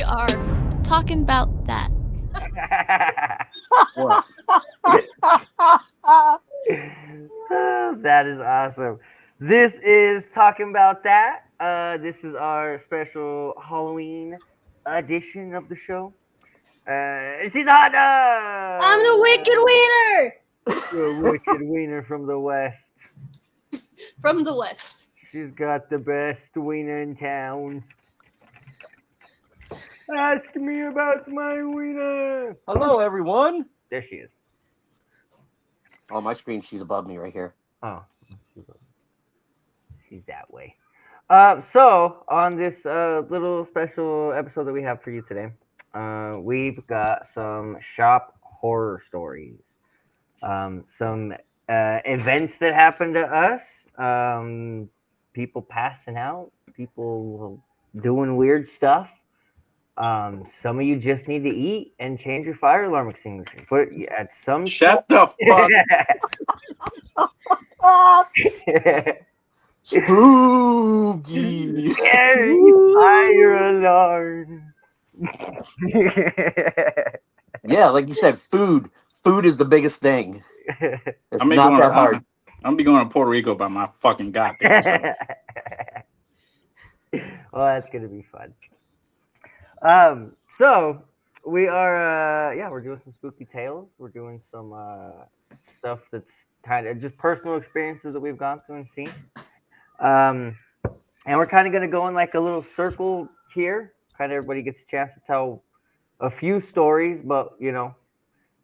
are talking about that. That is awesome. This is Talking About That. This is our special Halloween edition of the show. She's hot I'm the wicked wiener The wicked wiener from the West. from the West. She's got the best wiener in town. Ask me about my wiener. Hello, everyone. There she is. On my screen, she's above me right here. Oh, she's that way. So on this little special episode that we have for you today, we've got some shop horror stories, some events that happened to us, people passing out, people doing weird stuff. Some of you just need to eat and change your fire alarm extinguisher. But at some Shut the fuck. Spooky. Scary fire alarm. Yeah, like you said, food. Food is the biggest thing. It's I'm not that hard. I'm gonna be going to Puerto Rico by my fucking goddamn self. Well, that's gonna be fun. So we are we're doing some spooky tales. We're doing some stuff that's kind of just personal experiences that we've gone through and seen. And we're kind of gonna go in like a little circle here. Kind of everybody gets a chance to tell a few stories, but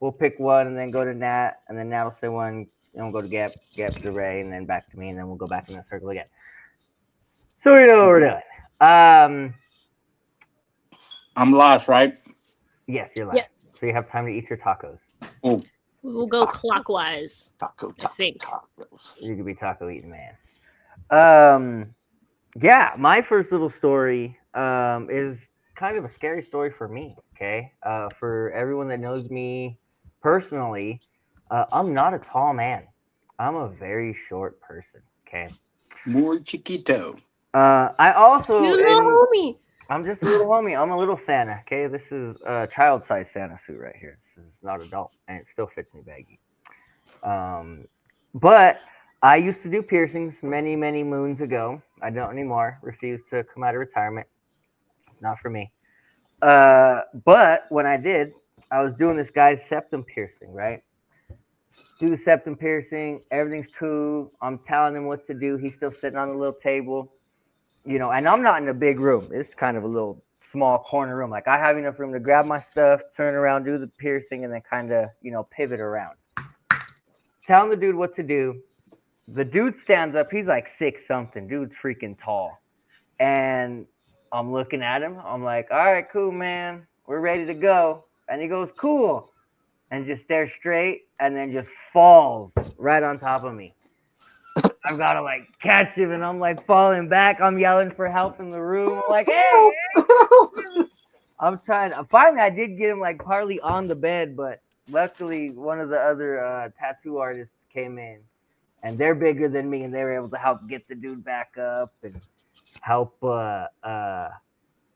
we'll pick one and then go to Nat, and then Nat will say one, and we'll go to Gap to Ray, and then back to me, and then we'll go back in the circle again. So we know what we're doing. I'm lost, right? Yes, you're last. Yes. So you have time to eat your tacos. Oh, We'll go clockwise. Tacos. You could be taco eating man. Yeah, my first little story is kind of a scary story for me. Okay, for everyone that knows me personally, I'm not a tall man. I'm a very short person. Okay. muy chiquito. I also You little homie. I'm just a little homie. I'm a little Santa. Okay, this is a child-size Santa suit right here. This is not adult, and it still fits me baggy. But I used to do piercings many, many moons ago. I don't anymore. Refused to come out of retirement. Not for me. But when I did, I was doing this guy's septum piercing, right? Do the septum piercing. Everything's cool. I'm telling him what to do. He's still sitting on the little table. And I'm not in a big room. It's kind of a little small corner room. Like I have enough room to grab my stuff, turn around, do the piercing, and then kind of, pivot around. Telling the dude what to do. The dude stands up. He's like 6 something. Dude's freaking tall. And I'm looking at him. I'm like, all right, cool, man. We're ready to go. And he goes, cool. And just stares straight and then just falls right on top of me. I've got to like catch him, and I'm like falling back. I'm yelling for help in the room. I'm like, hey! I'm trying. Finally, I did get him like partly on the bed, but luckily one of the other tattoo artists came in, and they're bigger than me, and they were able to help get the dude back up and help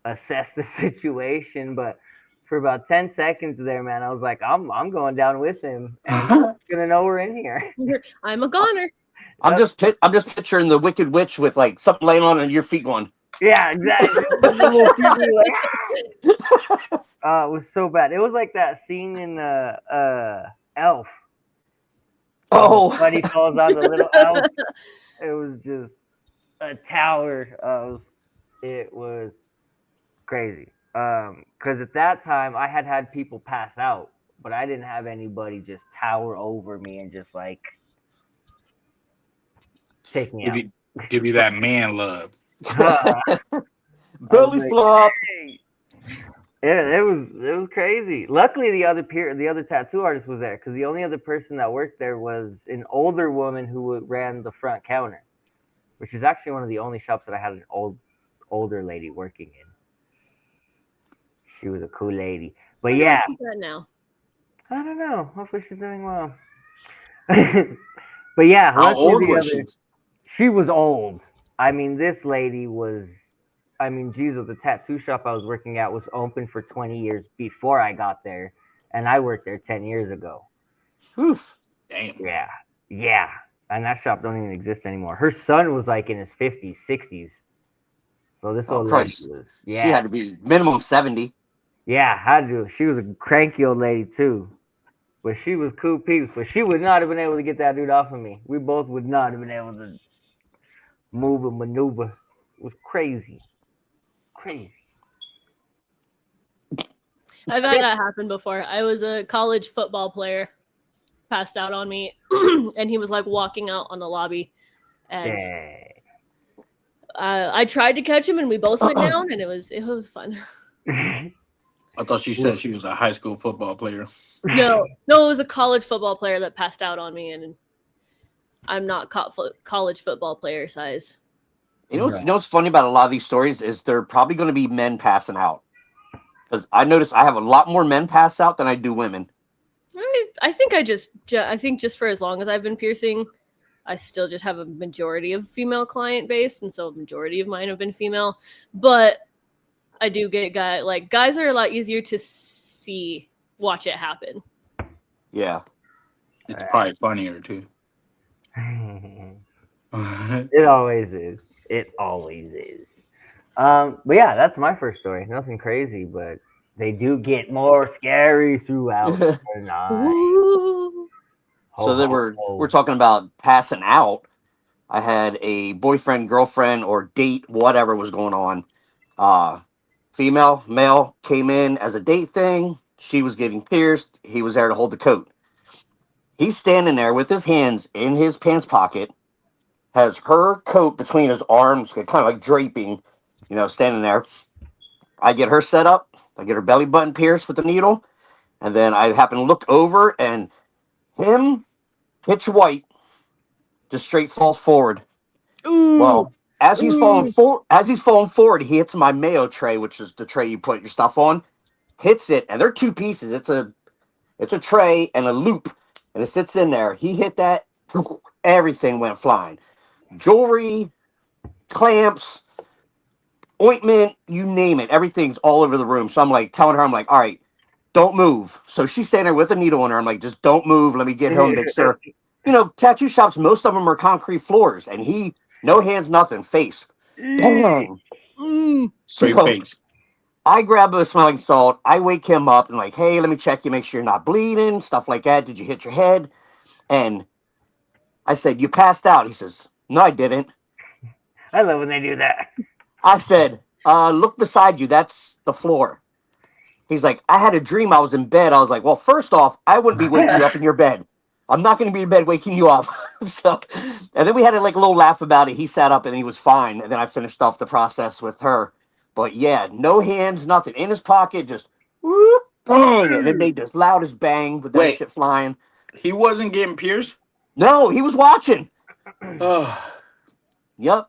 assess the situation. But for about 10 seconds there, man, I was like, I'm going down with him, and I'm gonna know we're in here. I'm a goner. I'm just picturing the Wicked Witch with like something laying on your feet going. Yeah, exactly. It was so bad. It was like that scene in Elf. Oh, Buddy falls on the little elf. It was just a tower. It was crazy. Because at that time I had people pass out, but I didn't have anybody just tower over me and just like take me out. Give you that man love. belly flop. Hey. Yeah, it was crazy. Luckily, the other tattoo artist was there because the only other person that worked there was an older woman who ran the front counter, which is actually one of the only shops that I had an older lady working in. She was a cool lady, but yeah. Now. I don't know. Hopefully, she's doing well. But yeah, How old was she? She was old. I mean, this lady was I mean, Jesus, the tattoo shop I was working at was open for 20 years before I got there, and I worked there 10 years ago. Oof. Damn. Yeah, yeah, and that shop don't even exist anymore. Her son was like in his 50s, 60s. So this Oh, old lady Christ. was, She yeah, had to be minimum 70. yeah, had to. She was a cranky old lady too, but she was cool peeps. But she would not have been able to get that dude off of me. We both would not have been able to move and maneuver. It was crazy, crazy. I've had that happen before. I was a college football player, passed out on me, and he was like walking out on the lobby, and Yeah. I tried to catch him, and we both went down, and it was fun. I thought she said she was a high school football player. No, it was a college football player that passed out on me, and I'm not college football player size. You know what's funny about a lot of these stories is they're probably going to be men passing out. Because I notice I have a lot more men pass out than I do women. I think I think just for as long as I've been piercing, I still just have a majority of female client base, and so a majority of mine have been female. But I do get guys are a lot easier to watch it happen. Yeah. It's probably funnier too. It always is. It always is. But yeah, that's my first story. Nothing crazy, but they do get more scary throughout the night. Ooh. So then we're talking about passing out. I had a boyfriend, girlfriend, or date, whatever was going on. Female, male came in as a date thing. She was getting pierced. He was there to hold the coat. He's standing there with his hands in his pants pocket, has her coat between his arms, kind of like draping, standing there. I get her set up. I get her belly button pierced with the needle. And then I happen to look over and him, pitch white, just straight falls forward. Ooh. Well, as he's falling forward, he hits my mayo tray, which is the tray you put your stuff on. Hits it, and they're two pieces. It's a tray and a loop, and it sits in there. He hit that, everything went flying. Jewelry, clamps, ointment, you name it. Everything's all over the room. So I'm like telling her, I'm like, all right, don't move. So she's standing there with a needle in her. I'm like, just don't move. Let me get home and make sure. Tattoo shops, most of them are concrete floors, and he, no hands, nothing, face. Bang. Straight So, face. I grab a smelling salt. I wake him up and like, hey, let me check you, make sure you're not bleeding, stuff like that. Did you hit your head? And I said, you passed out. He says, no, I didn't. I love when they do that. I said, look beside you. That's the floor. He's like, I had a dream I was in bed. I was like, well, first off, I wouldn't be waking you up in your bed. I'm not going to be in bed waking you up. And then we had a little laugh about it. He sat up and he was fine. And then I finished off the process with her. But yeah, no hands, nothing. In his pocket, just whoop, bang. And it made this loudest bang with that shit flying. He wasn't getting pierced? No, he was watching. Oh, Yep.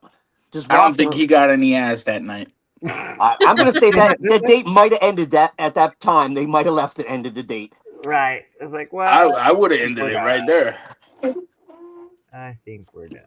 Just I watching. don't think he got any ass that night. I'm going to say that the date might have ended that at that time. They might have left and ended the date. Right. It's like, well, I would have ended it right there. I think we're done.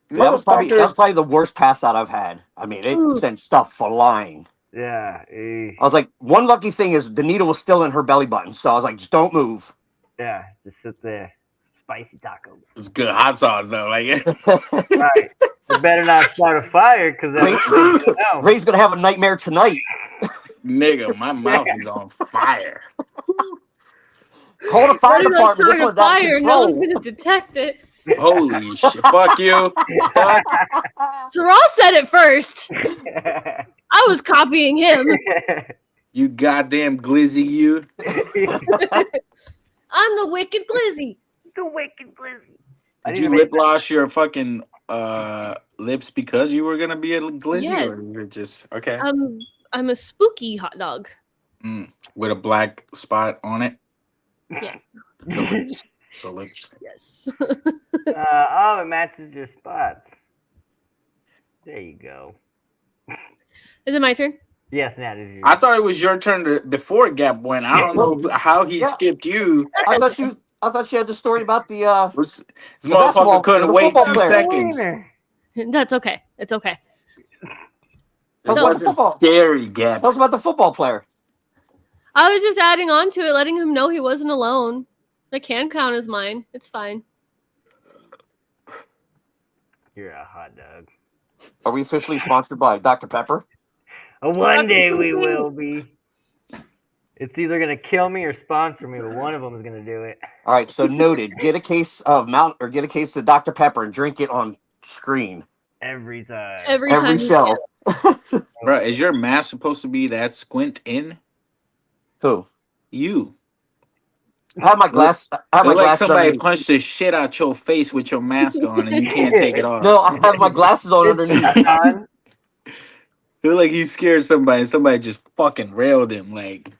That was probably the worst pass out I've had. I mean, it sent stuff flying. Yeah. I was like, one lucky thing is the needle was still in her belly button. So I was like, just don't move. Yeah. Just sit there. Spicy tacos. It's good hot sauce though. Like, Right. You better not start a fire because Ray's going to have a nightmare tonight. nigga, my mouth is on fire. Call the fire department. This one's out of No control. one's gonna detect it. Holy shit. Fuck you. Fuck. Sorrel said it first. I was copying him. You goddamn glizzy, you. I'm the wicked glizzy. The wicked glizzy. Did you lip gloss your fucking lips because you were gonna be a glizzy? Yes. Or is it just okay? I'm a spooky hot dog. With a black spot on it. Yes. The lips. The lips. Yes. It matches your spots. There you go. Is it my turn? Yes, Nat, is yours. I thought it was your turn before Gap went. I don't know how he skipped you. I thought she had the story about the This motherfucker couldn't wait 2 player. seconds. That's okay. It's okay. Tell us So- about the football. Scary, Gab. Tell us about the football player. I was just adding on to it, letting him know he wasn't alone. I can count as mine. It's fine. You're a hot dog. Are we officially sponsored by Dr. Pepper? One day we will be. It's either gonna kill me or sponsor me, but one of them is gonna do it. All right, so noted. Get a case of get a case of Dr. Pepper and drink it on screen. Every time. Every time. Every you show. can. Bro, is your mask supposed to be that squint in? Who? You. I have my glass. I have my Look like glasses somebody underneath. punched the shit out your face with your mask on and you can't take it off. No, I have my glasses on underneath. It's on. Look like he scared somebody and somebody just fucking railed him. Like,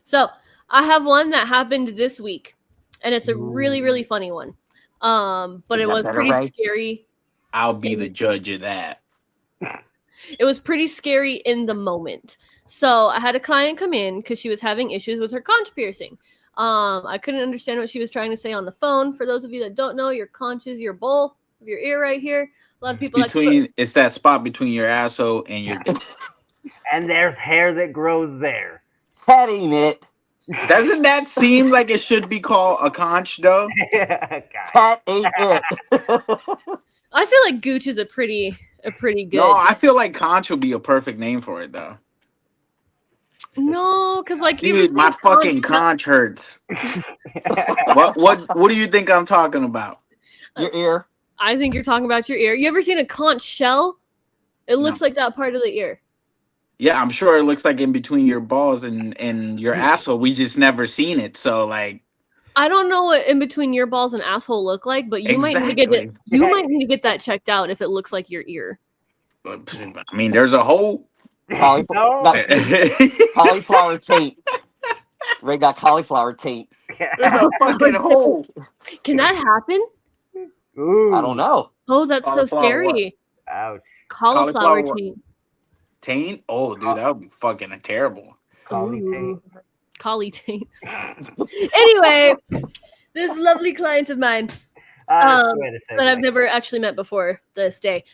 So I have one that happened this week, and it's a really, really funny one. But Is it that was better, pretty Ray? scary. I'll be the judge of that. It was pretty scary in the moment. So I had a client come in because she was having issues with her conch piercing. I couldn't understand what she was trying to say on the phone. For those of you that don't know, your conch is your bowl of your ear right here. A lot of people It's that spot between your asshole and your dick. And there's hair that grows there. That ain't it. Doesn't that seem like it should be called a conch though? God. That ain't it. I feel like gooch is a pretty good. No, I feel like conch would be a perfect name for it though. No, because like you Dude, ever my say fucking conch, conch hurts. What do you think I'm talking about? Your ear. I think you're talking about your ear. You ever seen a conch shell? It looks like that part of the ear. Yeah, I'm sure it looks like in between your balls and your asshole. We just never seen it. So like, I don't know what in between your balls and asshole look like, but you might need to get it. Exactly. You might need to get that checked out if it looks like your ear. but, I mean, there's a hole. Cauliflower taint. Ray got cauliflower taint. There's a fucking hole. Can that happen? Ooh. I don't know. Oh, that's so Cauliflower what? scary. Ouch. Cauliflower Cauliflower taint. Taint? Oh, dude, that would be fucking terrible. Collie taint. Ooh. Collie taint. Anyway, this lovely client of mine that I've never actually met before this day.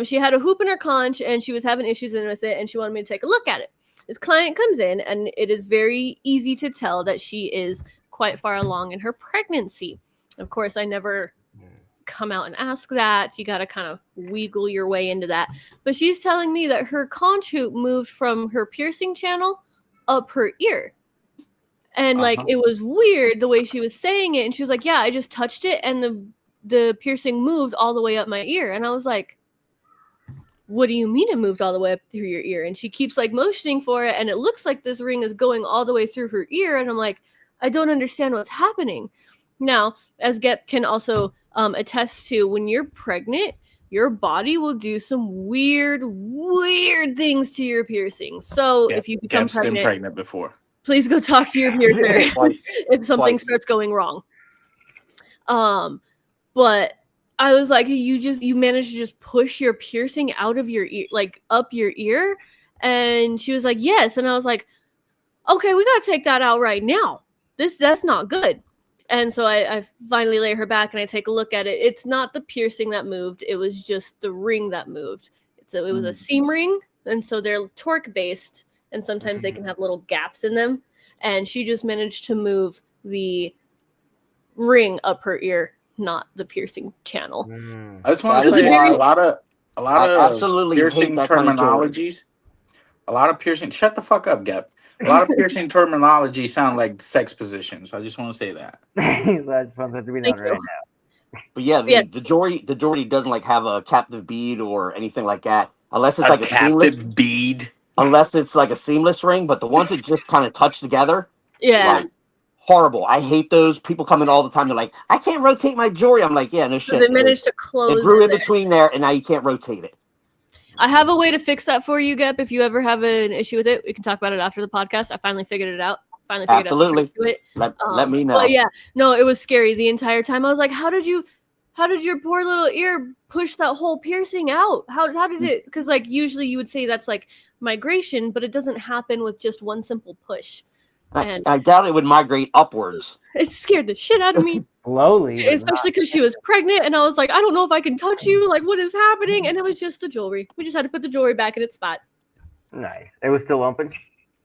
She had a hoop in her conch and she was having issues with it and she wanted me to take a look at it. This client comes in and it is very easy to tell that she is quite far along in her pregnancy. Of course, I never come out and ask that. You got to kind of wiggle your way into that. But she's telling me that her conch hoop moved from her piercing channel up her ear. And like it was weird the way she was saying it. And she was like, yeah, I just touched it and the piercing moved all the way up my ear. And I was like, what do you mean it moved all the way up through your ear? And she keeps like motioning for it. And it looks like this ring is going all the way through her ear. And I'm like, I don't understand what's happening. Now, as Gep can also attest to, when you're pregnant, your body will do some weird things to your piercing. So if you become Gep's been pregnant before. please go talk to your piercer if something starts going wrong. But I was like, you managed to just push your piercing out of your ear, like up your ear? And she was like, yes. And I was like, okay, we got to take that out right now. That's not good. And so I finally lay her back and I take a look at it. It's not the piercing that moved. It was just the ring that moved. It was a seam ring. And so they're torque based. And sometimes they can have little gaps in them. And she just managed to move the ring up her ear, not the piercing channel. I just want to say a lot of absolutely piercing hate that kind of jewelry. terminologies. A lot of piercing. Shut the fuck up, Gep. A lot of piercing terminology sound like sex positions. I just want to say that. That's something to be known right now. But yeah, the jewelry doesn't like have a captive bead or anything like that, unless it's like a seamless bead. Unless it's like a seamless ring, but the ones that just kind of touch together, like horrible. I hate those. People come in all the time. They're like, I can't rotate my jewelry. I'm like, yeah, no shit. They managed to close. It grew in between there, and now you can't rotate it. I have a way to fix that for you, Gep. If you ever have an issue with it, we can talk about it after the podcast. I finally figured it out. Absolutely. Let me know. But yeah, no, it was scary the entire time. I was like, how did your poor little ear push that whole piercing out? How did it? Because like usually you would say that's like migration, but it doesn't happen with just one simple push. And I doubt it would migrate upwards. it scared the shit out of me. Slowly, but Especially because she was pregnant, and I was like, I don't know if I can touch you. Like, what is happening? And it was just the jewelry. We just had to put the jewelry back in its spot. nice. It was still open.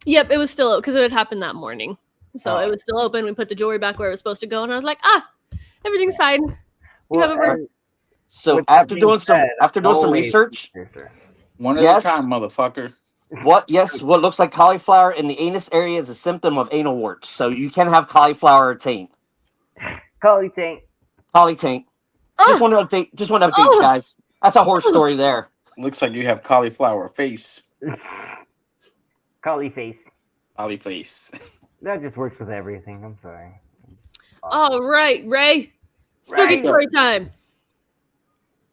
Yep, it was still because it had happened that morning, so Oh. it was still open. We put the jewelry back where it was supposed to go, and I was like, everything's fine. You Well, have a bird. So with that being said, after doing some always research, piercer. One at Yes. a time, motherfucker. what looks like cauliflower in the anus area is a symptom of anal warts. So you can have cauliflower taint. Collie tank. Collie taint. Just want to update. Just want to update you guys. That's a horror story there. Looks like you have cauliflower face. Collie face. Collie face. That just works with everything. I'm sorry. All right, Ray. Spooky Ray. story time.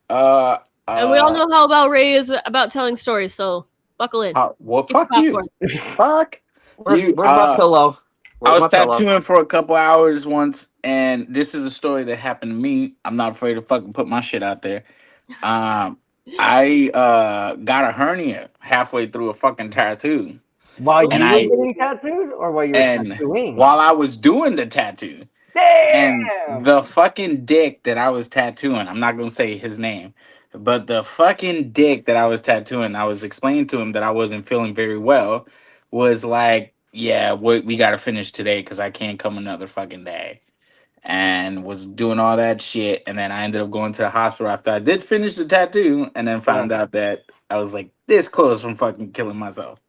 And And we all know how about Ray is about telling stories, so buckle in. Well, Get your fuck you. popcorn. Fuck. Where's You, my pillow? I Where's was my pillow? tattooing for a couple hours once, and this is a story that happened to me. I'm not afraid to fucking put my shit out there. I got a hernia halfway through a fucking tattoo. While you And were I- getting tattooed, or while you were And tattooing? while I was doing the tattoo, Damn. and the fucking dick that I was tattooing, I'm not gonna say his name, but the fucking dick that I was tattooing, I was explaining to him that I wasn't feeling very well, was like, yeah, we gotta finish today because I can't come another fucking day. And was doing all that shit, and then I ended up going to the hospital after I did finish the tattoo, and then found out that I was like this close from fucking killing myself.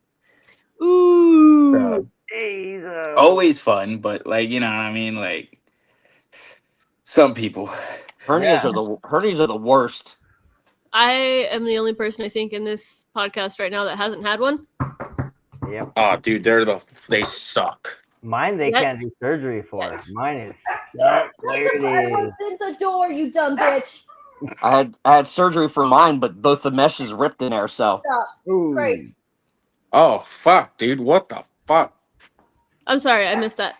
Ooh. So, Jesus. always fun, but like, you know what I mean, like some people. Hernias are the worst. I am the only person I think in this podcast right now that hasn't had one. Yep. Oh, dude, they suck. Mine they Yes. can't do surgery for. Yes. Mine is stuck where it is. in the door, you dumb bitch. I had surgery for mine, but both the meshes ripped in there. So Ooh. Christ. Oh fuck, dude, what the fuck? I'm sorry, I missed that.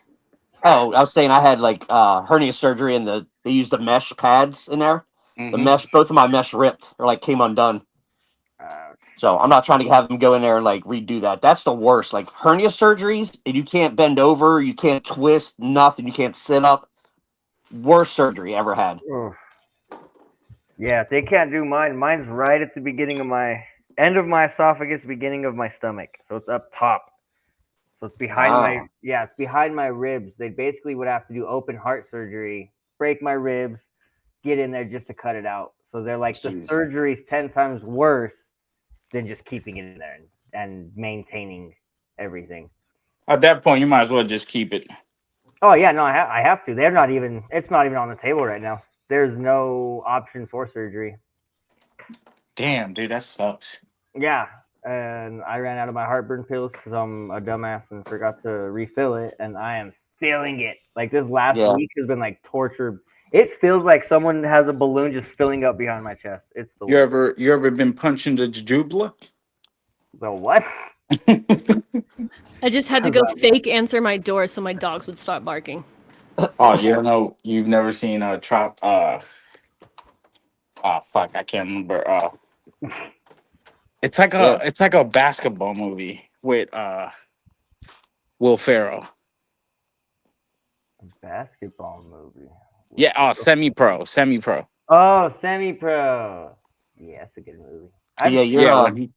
I was saying I had like hernia surgery, and they used the mesh pads in there. The Mhm. mesh, both of my mesh ripped or like came undone. Ouch. So I'm not trying to have them go in there and like redo that. That's the worst. Like hernia surgeries, and you can't bend over, you can't twist, nothing. You can't sit up. Worst surgery ever had. Oof. Yeah, they can't do mine. Mine's right at the beginning of my end of my esophagus, beginning of my stomach. So it's up top. So it's behind it's behind my ribs. They basically would have to do open heart surgery, break my ribs, get in there just to cut it out. So they're like the Jeez. surgery's 10 times worse than just keeping it in there and maintaining everything. At that point, you might as well just keep it. Oh yeah, no, I have to. They're not even. It's not even on the table right now. There's no option for surgery. Damn, dude, that sucks. Yeah, and I ran out of my heartburn pills because I'm a dumbass and forgot to refill it, and I am feeling it. Like this last week has been like torture. It feels like someone has a balloon just filling up behind my chest. It's the worst. You ever been punched in the jujubla? The what? I just had to go fake answer my door so my dogs would stop barking. Oh, you don't know? You've never seen a fuck, I can't remember. It's like a basketball movie with Will Ferrell. A basketball movie. Yeah, semi-pro. Oh, semi-pro. Yeah, that's a good movie.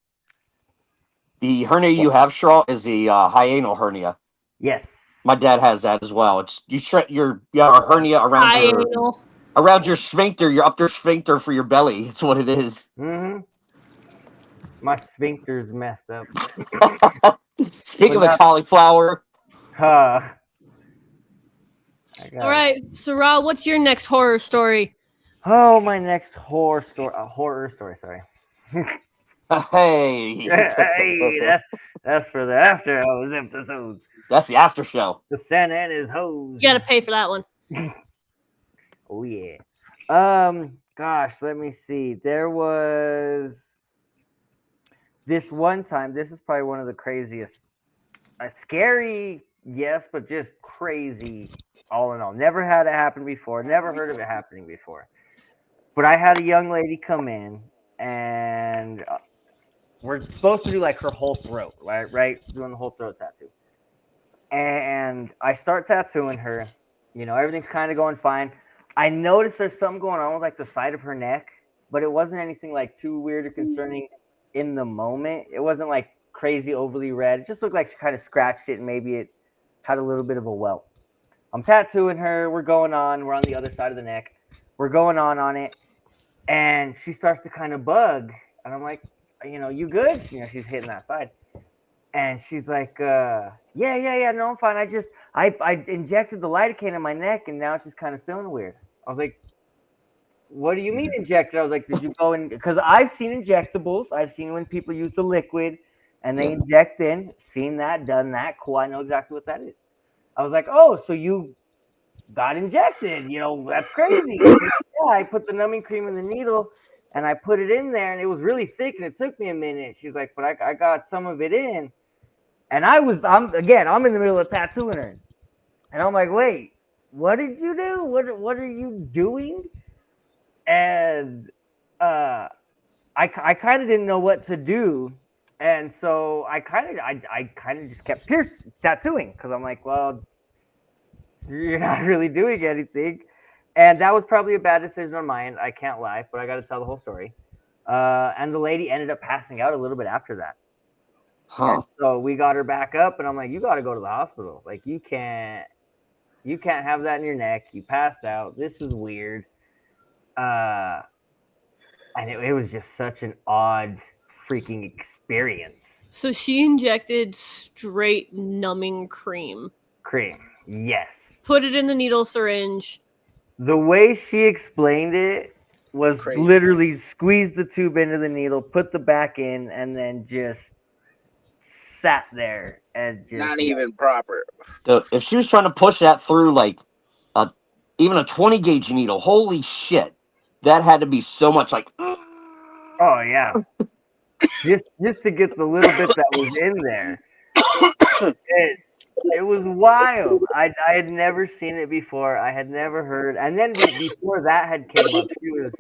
The hernia you have, Straw, is the hiatal hernia. Yes. My dad has that as well. It's you have a hernia around your sphincter, your upper sphincter for your belly. It's what it is. Mm-hmm. My sphincter's messed up. Speaking of the cauliflower. All right, so Ra, what's your next horror story? Oh, my next horror story. Sorry. Hey, that's for the after hours episodes. That's the after show. The Santa and his hose. You gotta pay for that one. Oh yeah. Gosh, let me see. There was this one time. This is probably one of the craziest. Scary, yes, but just crazy. All in all, never had it happen before. Never heard of it happening before. But I had a young lady come in, and we're supposed to do like her whole throat, right? Doing the whole throat tattoo. and I start tattooing her. You know, everything's kind of going fine. I notice there's something going on with like the side of her neck, but it wasn't anything like too weird or concerning in the moment. It wasn't like crazy overly red. It just looked like she kind of scratched it and maybe it had a little bit of a welt. I'm tattooing her. We're going on. We're on the other side of the neck. We're going on it, and she starts to kind of bug, and I'm like, you know, you good? You know, she's hitting that side. And she's like, yeah, no, I'm fine. I injected the lidocaine in my neck, and now it's just kind of feeling weird. I was like, what do you mean injected? I was like, did you go in? Because I've seen injectables. I've seen when people use the liquid and they inject in. Seen that, done that. Cool. I know exactly what that is. I was like, oh, so you got injected? You know, that's crazy. Like, yeah, I put the numbing cream in the needle and I put it in there, and it was really thick, and it took me a minute. She's like, but I got some of it in. And I'm in the middle of tattooing her. And I'm like, wait, what did you do? What are you doing? And I kind of didn't know what to do. And so I kind of just kept tattooing because I'm like, well, you're not really doing anything. And that was probably a bad decision on my end. I can't lie, but I got to tell the whole story. And the lady ended up passing out a little bit after that. Huh. And so we got her back up, and I'm like, you got to go to the hospital. Like, you can't have that in your neck. You passed out. This is weird. And it was just such an odd freaking experience. So she injected straight numbing cream. Yes. Put it in the needle syringe. The way she explained it was Crazy. literally squeeze the tube into the needle, put the back in, and then just sat there and just Not even proper. Dude, if she was trying to push that through like even a 20 gauge needle, holy shit, that had to be so much like. Oh yeah. just to get the little bit that was in there. It was wild. I had never seen it before. I had never heard. And then before that had came up, she was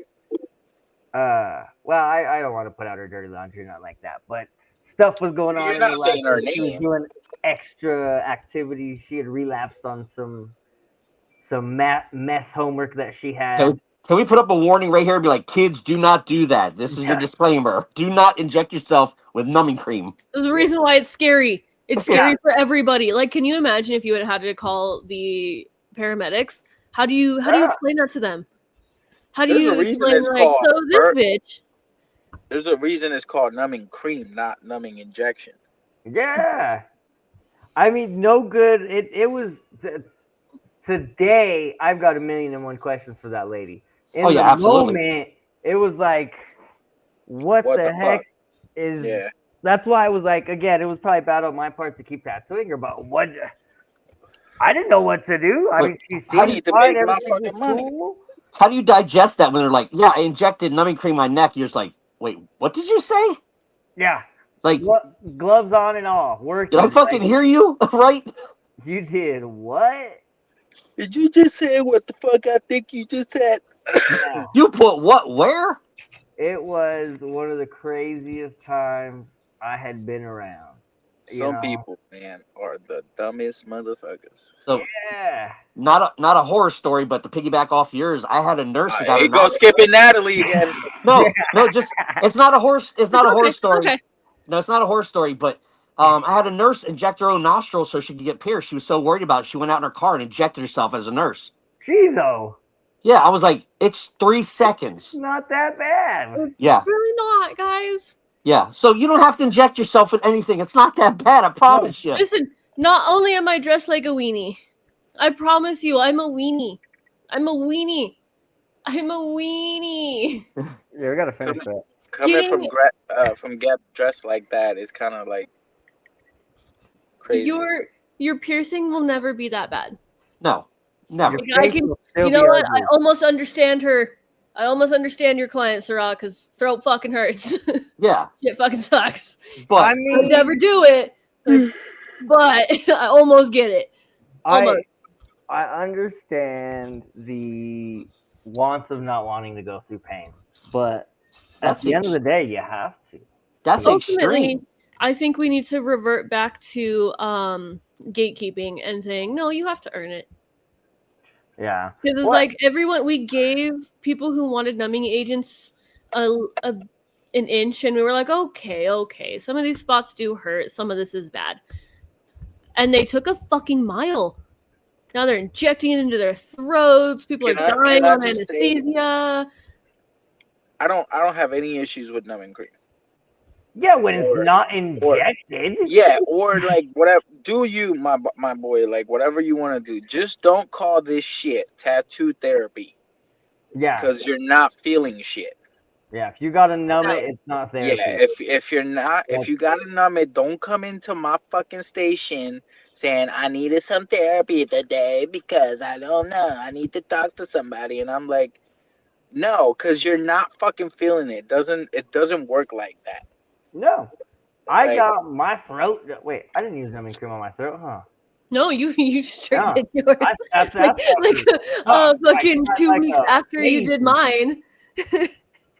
well, I don't want to put out her dirty laundry, not like that, but stuff was going on You're in not her saying life. her She was name. doing extra activities. She had relapsed on some meth homework that she had. Can we put up a warning right here and be like, kids, do not do that. This is your disclaimer. Do not inject yourself with numbing cream. There's a reason why it's scary. It's scary for everybody. Like, can you imagine if you had to call the paramedics? How do you explain that to them? How do There's you a reason explain it's like, called so this bitch? There's a reason it's called numbing cream, not numbing injection. Yeah. I mean, no good. It was today. I've got 1,000,001 questions for that lady. In the absolutely. moment, it was like, what the heck fuck? is? Yeah. That's why I was like, again, it was probably bad on my part to keep tattooing her, but what? I didn't know what to do. I mean, she I seemed need to fine. make my Everything was fucking money. cool. How do you digest that when they're like, yeah, I injected numbing cream in my neck? You're just like, wait, what did you say? Yeah. Like, gloves on and all. Working. did I fucking hear you? Right? You did what? Did you just say what the fuck I think you just said? No. You put what where? It was one of the craziest times I had been around. Some people, man, are the dumbest motherfuckers. So yeah. Not a horror story, but to piggyback off yours, I had a nurse who got Here her you go, skipping Natalie again. No, just it's not a horror. It's not a horror story. Okay. No, it's not a horror story. But I had a nurse inject her own nostrils so she could get pierced. She was so worried about it, she went out in her car and injected herself as a nurse. Jeez-o. Yeah, I was like, it's 3 seconds. Not that bad. It's Yeah. really not, guys. Yeah, so you don't have to inject yourself with anything. It's not that bad, I promise you. Listen, not only am I dressed like a weenie, I promise you, I'm a weenie. I'm a weenie. I'm a weenie. Yeah, we gotta finish that. Coming from get dressed like that is kind of like crazy. Your piercing will never be that bad. No, never. I can, you know what? I almost understand her. I almost understand your client, Sarah, because throat fucking hurts. Yeah. Shit fucking sucks. But I mean, I'd never do it, but I almost get it. Almost. I understand the want of not wanting to go through pain, but at the end of the day, you have to. That's Ultimately, extreme. I think we need to revert back to gatekeeping and saying, no, you have to earn it. Yeah. Because it's like everyone, we gave people who wanted numbing agents an inch, and we were like, okay, some of these spots do hurt, some of this is bad. And they took a fucking mile. Now they're injecting it into their throats. People are dying on anesthesia. I don't have any issues with numbing cream. Yeah, when it's not injected. Or like whatever. Do you, my boy, like whatever you want to do. Just don't call this shit tattoo therapy. Yeah. Because you're not feeling shit. Yeah, if you gotta numb it, it's not therapy. Yeah, if you're not, if you gotta numb it, don't come into my fucking station saying I needed some therapy today because I don't know. I need to talk to somebody, and I'm like, no, because you're not fucking feeling it. It doesn't work like that. No, I got my throat. Wait, I didn't use numbing cream on my throat, huh? No, you straight did yours. I fucking 2 weeks after you did mine.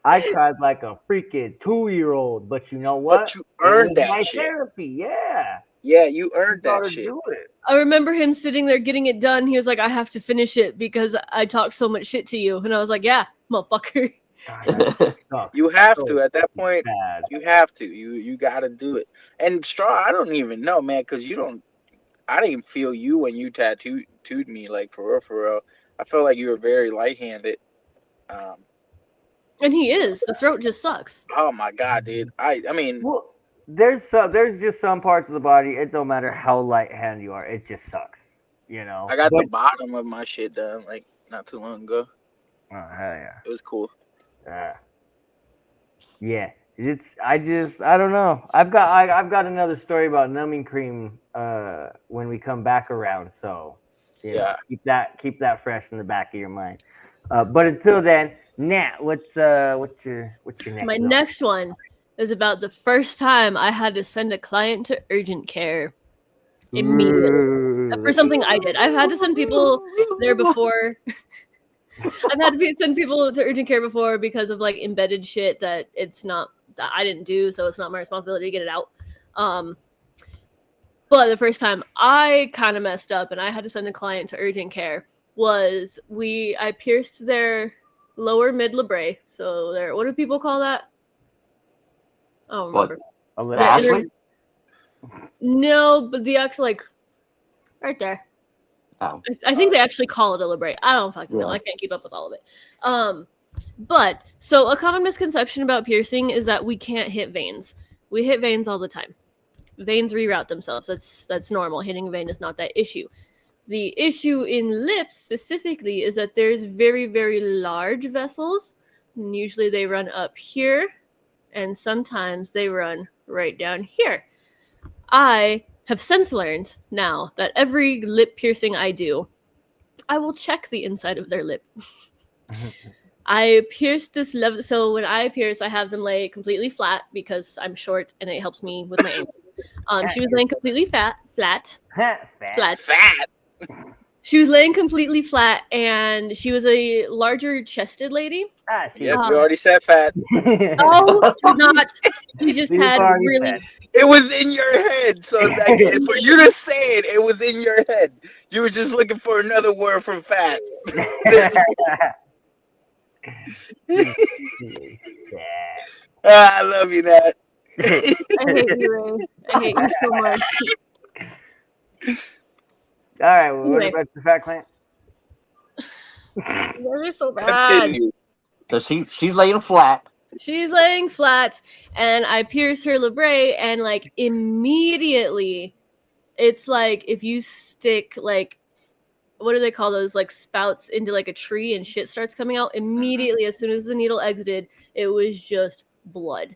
I cried like a freaking 2-year-old, but you know what? But you earned that my shit. Therapy, yeah. Yeah, you earned that shit. Do it. I remember him sitting there getting it done. He was like, I have to finish it because I talked so much shit to you. And I was like, yeah, motherfucker. You have to at that point. You have to. You got to do it. And Straw, I don't even know, man, because I didn't feel you when you tattooed me, like for real. I felt like you were very light-handed. And he is. The throat just sucks. Oh my god, dude. I mean, well, there's just some parts of the body. It don't matter how light-handed you are. It just sucks. You know. I got the bottom of my shit done like not too long ago. Oh hell yeah! It was cool. Yeah. I don't know. I've got another story about numbing cream when we come back around. So know, keep that fresh in the back of your mind. But until then, Nat, what's your next? My next one is about the first time I had to send a client to urgent care immediately for something I did. I've had to send people there before. I've had to send people to urgent care before because of like embedded shit that I didn't do, so it's not my responsibility to get it out. But the first time I kind of messed up and I had to send a client to urgent care was I pierced their lower mid labret. So what do people call that? I don't remember. No, but the actual like right there. Oh. I think they actually call it a labret. I don't fucking know. I can't keep up with all of it. But so a common misconception about piercing is that we can't hit veins. We hit veins all the time. Veins reroute themselves. That's normal. Hitting a vein is not that issue. The issue in lips specifically is that there's very, very large vessels. And usually they run up here, and sometimes they run right down here. I have since learned now that every lip piercing I do, I will check the inside of their lip. I pierced this level. So when I pierce, I have them lay completely flat because I'm short and it helps me with my ankles. She was laying completely flat. She was laying completely flat, and she was a larger chested lady. You already said fat. Oh, not. You just had really. Fat. It was in your head, so for you to say it was in your head. You were just looking for another word from fat. I love you, Nat. I hate you, Ray. I hate you so much. All right, well, what about the fat client? Those are so bad. So she's laying flat. She's laying flat, and I pierce her labret, and like immediately, it's like if you stick like, what do they call those, like spouts into like a tree and shit starts coming out immediately. As soon as the needle exited, it was just blood.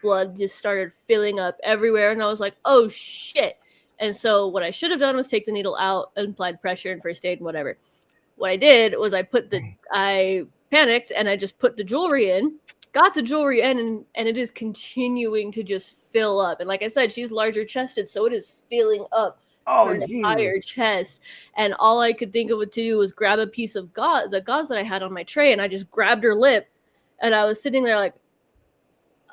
Blood just started filling up everywhere, and I was like, oh shit. And so what I should have done was take the needle out and applied pressure and first aid and whatever. What I did was I panicked and I just put the jewelry in, got the jewelry in, and it is continuing to just fill up. And like I said, she's larger chested, so it is filling up her entire chest. And all I could think of what to do was grab a piece of the gauze that I had on my tray, and I just grabbed her lip, and I was sitting there like,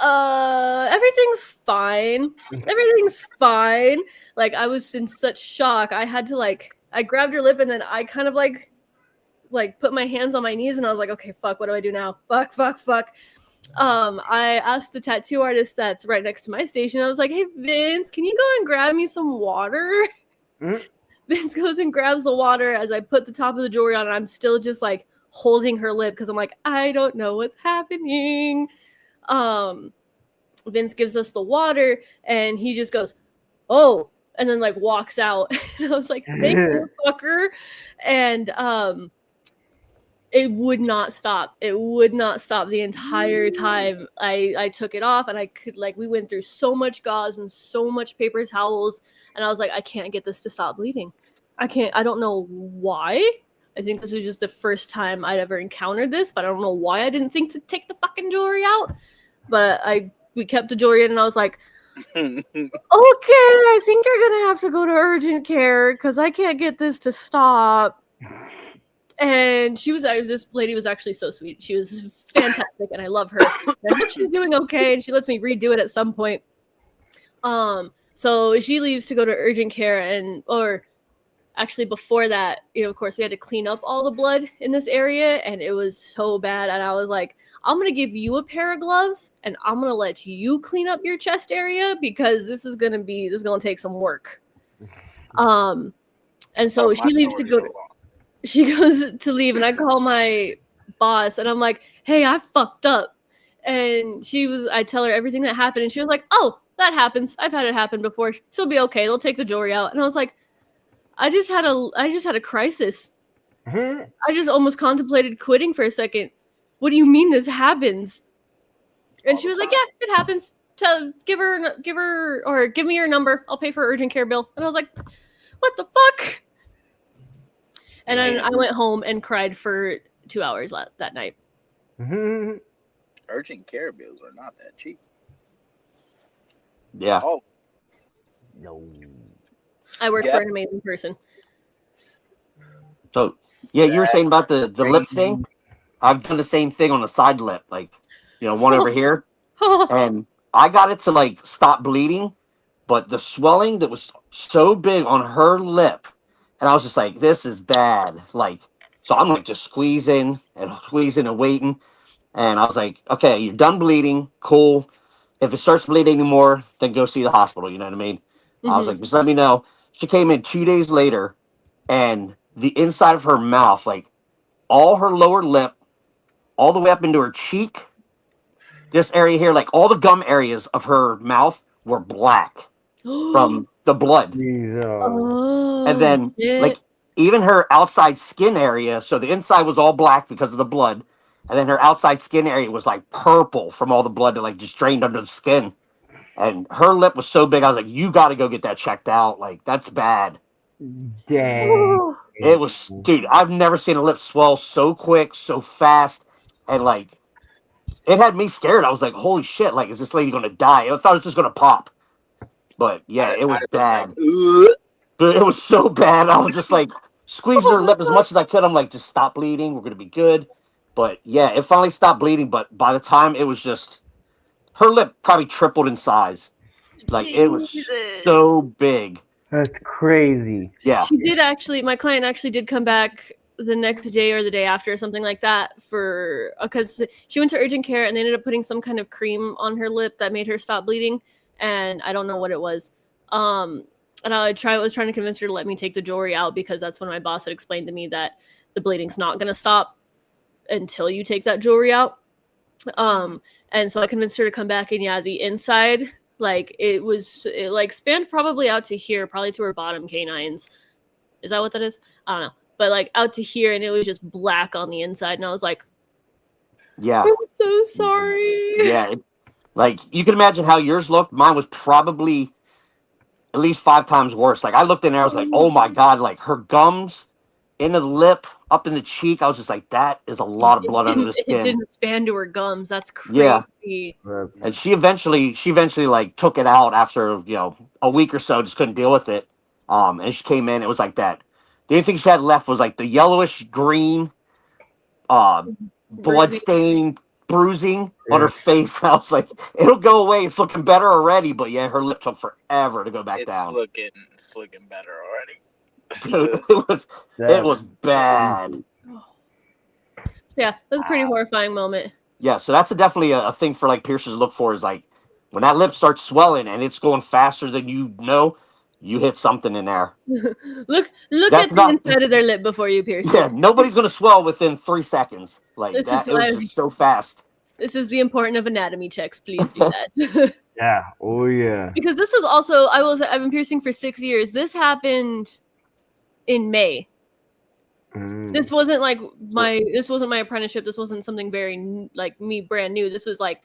Everything's fine. Everything's fine. Like, I was in such shock. I had to, like, I grabbed her lip and then I kind of like put my hands on my knees and I was like, okay, fuck, what do I do now? Fuck. I asked the tattoo artist that's right next to my station. I was like, hey, Vince, can you go and grab me some water? Mm. Vince goes and grabs the water as I put the top of the jewelry on, and I'm still just like holding her lip because I'm like, I don't know what's happening. Vince gives us the water and he just goes, oh, and then like walks out. And I was like, thank you, fucker. And it would not stop. It would not stop the entire time. I took it off and I could, like, we went through so much gauze and so much paper towels. And I was like, I can't get this to stop bleeding. I don't know why. I think this is just the first time I'd ever encountered this, but I don't know why I didn't think to take the fucking jewelry out. But we kept the jewelry in and I was like, okay, I think you're going to have to go to urgent care because I can't get this to stop. And this lady was actually so sweet. She was fantastic and I love her. I hope she's doing okay and she lets me redo it at some point. So she leaves to go to urgent care or actually before that, of course we had to clean up all the blood in this area and it was so bad. And I was like, I'm going to give you a pair of gloves and I'm going to let you clean up your chest area because this is going to take some work. And so she goes to leave and I call my boss and I'm like, hey, I fucked up. And I tell her everything that happened and she was like, oh, that happens. I've had it happen before. She'll be okay. They'll take the jewelry out. And I was like, I just had a crisis. I just almost contemplated quitting for a second. What do you mean this happens? And she was like, yeah, it happens. Give me your number. I'll pay for her urgent care bill. And I was like, what the fuck? And then I went home and cried for 2 hours that night. Urgent care bills are not that cheap. Yeah. Oh. No. I work for an amazing person. So, yeah, you were saying about the lip thing. I've done the same thing on the side lip, like, one over here. And I got it to, like, stop bleeding. But the swelling that was so big on her lip, and I was just like, this is bad. Like, so I'm like just squeezing and waiting. And I was like, okay, you're done bleeding. Cool. If it starts bleeding anymore, then go see the hospital. You know what I mean? Mm-hmm. I was like, just let me know. She came in 2 days later, and the inside of her mouth, like all her lower lip, all the way up into her cheek, this area here, like all the gum areas of her mouth were black from the blood. Oh, and then like even her outside skin area, so the inside was all black because of the blood, and then her outside skin area was like purple from all the blood that like just drained under the skin. And her lip was so big, I was like, you got to go get that checked out. Like, that's bad. Dang. It was, dude, I've never seen a lip swell so quick, so fast. And, like, it had me scared. I was like, holy shit, like, is this lady going to die? I thought it was just going to pop. But, yeah, it was bad. But it was so bad. I was just, like, squeezing her lip as much as I could. I'm like, just stop bleeding. We're going to be good. But, yeah, it finally stopped bleeding. But by the time it was just... her lip probably tripled in size. Like, it was so big. That's crazy. Yeah. She did actually, my client actually did come back the next day or the day after or something like that because she went to urgent care and they ended up putting some kind of cream on her lip that made her stop bleeding. And I don't know what it was. And I was trying to convince her to let me take the jewelry out because that's when my boss had explained to me that the bleeding's not going to stop until you take that jewelry out. And so I convinced her to come back, and yeah, the inside, like it spanned probably out to here, probably to her bottom canines. Is that what that is? I don't know, but like out to here, and it was just black on the inside, and I was like, yeah, I'm so sorry. Yeah, like you can imagine how yours looked. Mine was probably at least 5 times worse. Like I looked in there, I was like, oh my god, like her gums into the lip, up in the cheek. I was just like, that is a lot of blood under the skin. It didn't span to her gums. That's crazy. Yeah. And she eventually like took it out after, a week or so, just couldn't deal with it. And she came in, it was like that. The only thing she had left was like the yellowish green, blood stained bruising on her face. I was like, it'll go away. It's looking better already. But yeah, her lip took forever to go back down. It's looking better already. Dude, it was bad. So yeah, it was a pretty horrifying moment. Yeah, so that's definitely a thing for like piercers to look for is like when that lip starts swelling and it's going faster than you hit something in there. look That's at the inside of their lip before you pierce Yeah, it. nobody's gonna swell within 3 seconds. Like This that, is it was just so fast. This is the importance of anatomy checks. Please do that. Yeah. Oh yeah. Because this was also I've been piercing for 6 years. This happened in May. This wasn't like my apprenticeship. This wasn't something very like me brand new. This was like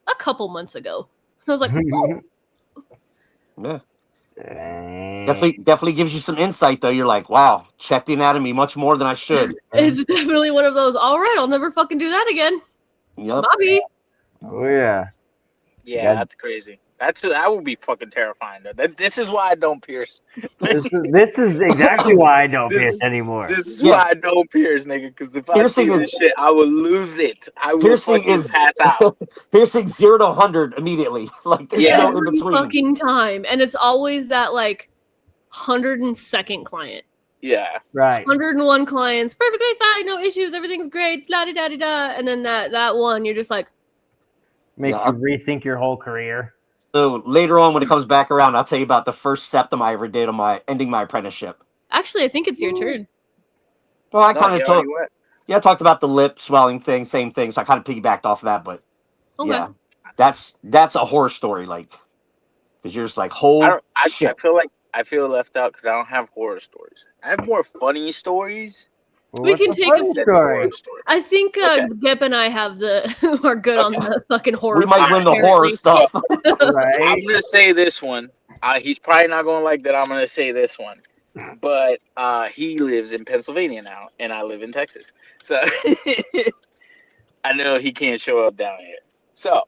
a couple months ago. I was like, oh. Yeah. Definitely gives you some insight though. You're like, wow, check the anatomy much more than I should. It's definitely one of those. All right, I'll never fucking do that again. Yep. Bobby. Oh yeah. Yeah, that's crazy. That would be fucking terrifying. This is why I don't pierce. This is exactly why I don't pierce anymore. This is why I don't pierce, nigga. Because if I see this shit, I would lose it. I would fucking pass out. Piercing 0 to 100 immediately. Like there's no in Every between. fucking time, and it's always that like 102nd client. Yeah. Right. 101 clients, perfectly fine, no issues, everything's great, la da da da da, and then that one, you're just like, makes you rethink your whole career. So later on, when it comes back around, I'll tell you about the first septum I ever did on ending my apprenticeship. Actually, I think it's your turn. Well, I kind of I talked about the lip swelling thing, same thing. So I kind of piggybacked off of that, but yeah, that's a horror story, like because you're just like, shit. I feel left out because I don't have horror stories. I have more funny stories. We can take a story. I think Gep and I have are good on the fucking horror. We might win the horror stuff. Right. I'm gonna say this one. He's probably not gonna like that. I'm gonna say this one, but he lives in Pennsylvania now, and I live in Texas, so I know he can't show up down here. So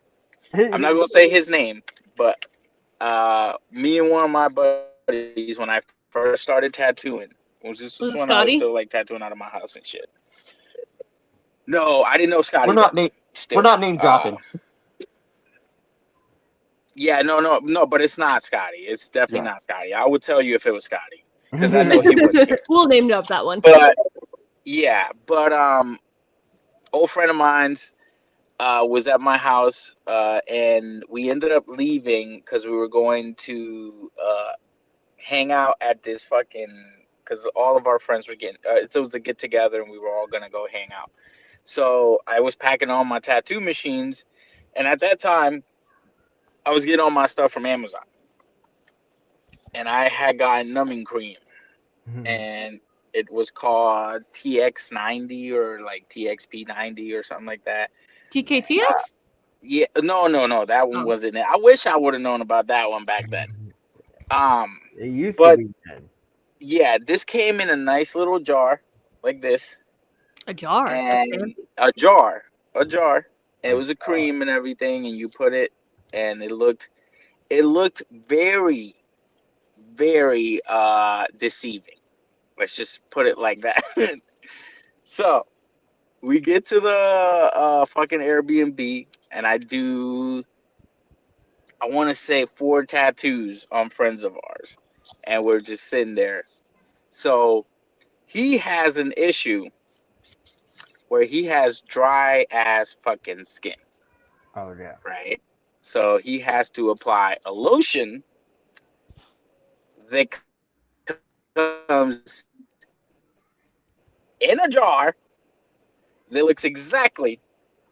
I'm not gonna say his name, but me and one of my buddies, when I first started tattooing. Was when Scotty? I was still like tattooing out of my house and shit. No, I didn't know Scotty. We're not name dropping. Yeah, no, but it's not Scotty. It's definitely not Scotty. I would tell you if it was Scotty because I know he would. We'll name drop that one. But old friend of mine's was at my house, and we ended up leaving because we were going to hang out at this fucking. Because all of our friends were getting, it was a get together, and we were all gonna go hang out. So I was packing all my tattoo machines, and at that time, I was getting all my stuff from Amazon, and I had gotten numbing cream, and it was called TX90 or like TXP90 or something like that. TKTX? Yeah, no, that one wasn't it. I wish I would have known about that one back then. It used to be then. Yeah, this came in a nice little jar, like this. A jar. And a jar. And it was a cream and everything, and you put it, and it looked very, very deceiving. Let's just put it like that. So we get to the fucking Airbnb, and I want to say 4 tattoos on friends of ours. And we're just sitting there. So he has an issue where he has dry ass fucking skin. Oh yeah. Right? So he has to apply a lotion that comes in a jar that looks exactly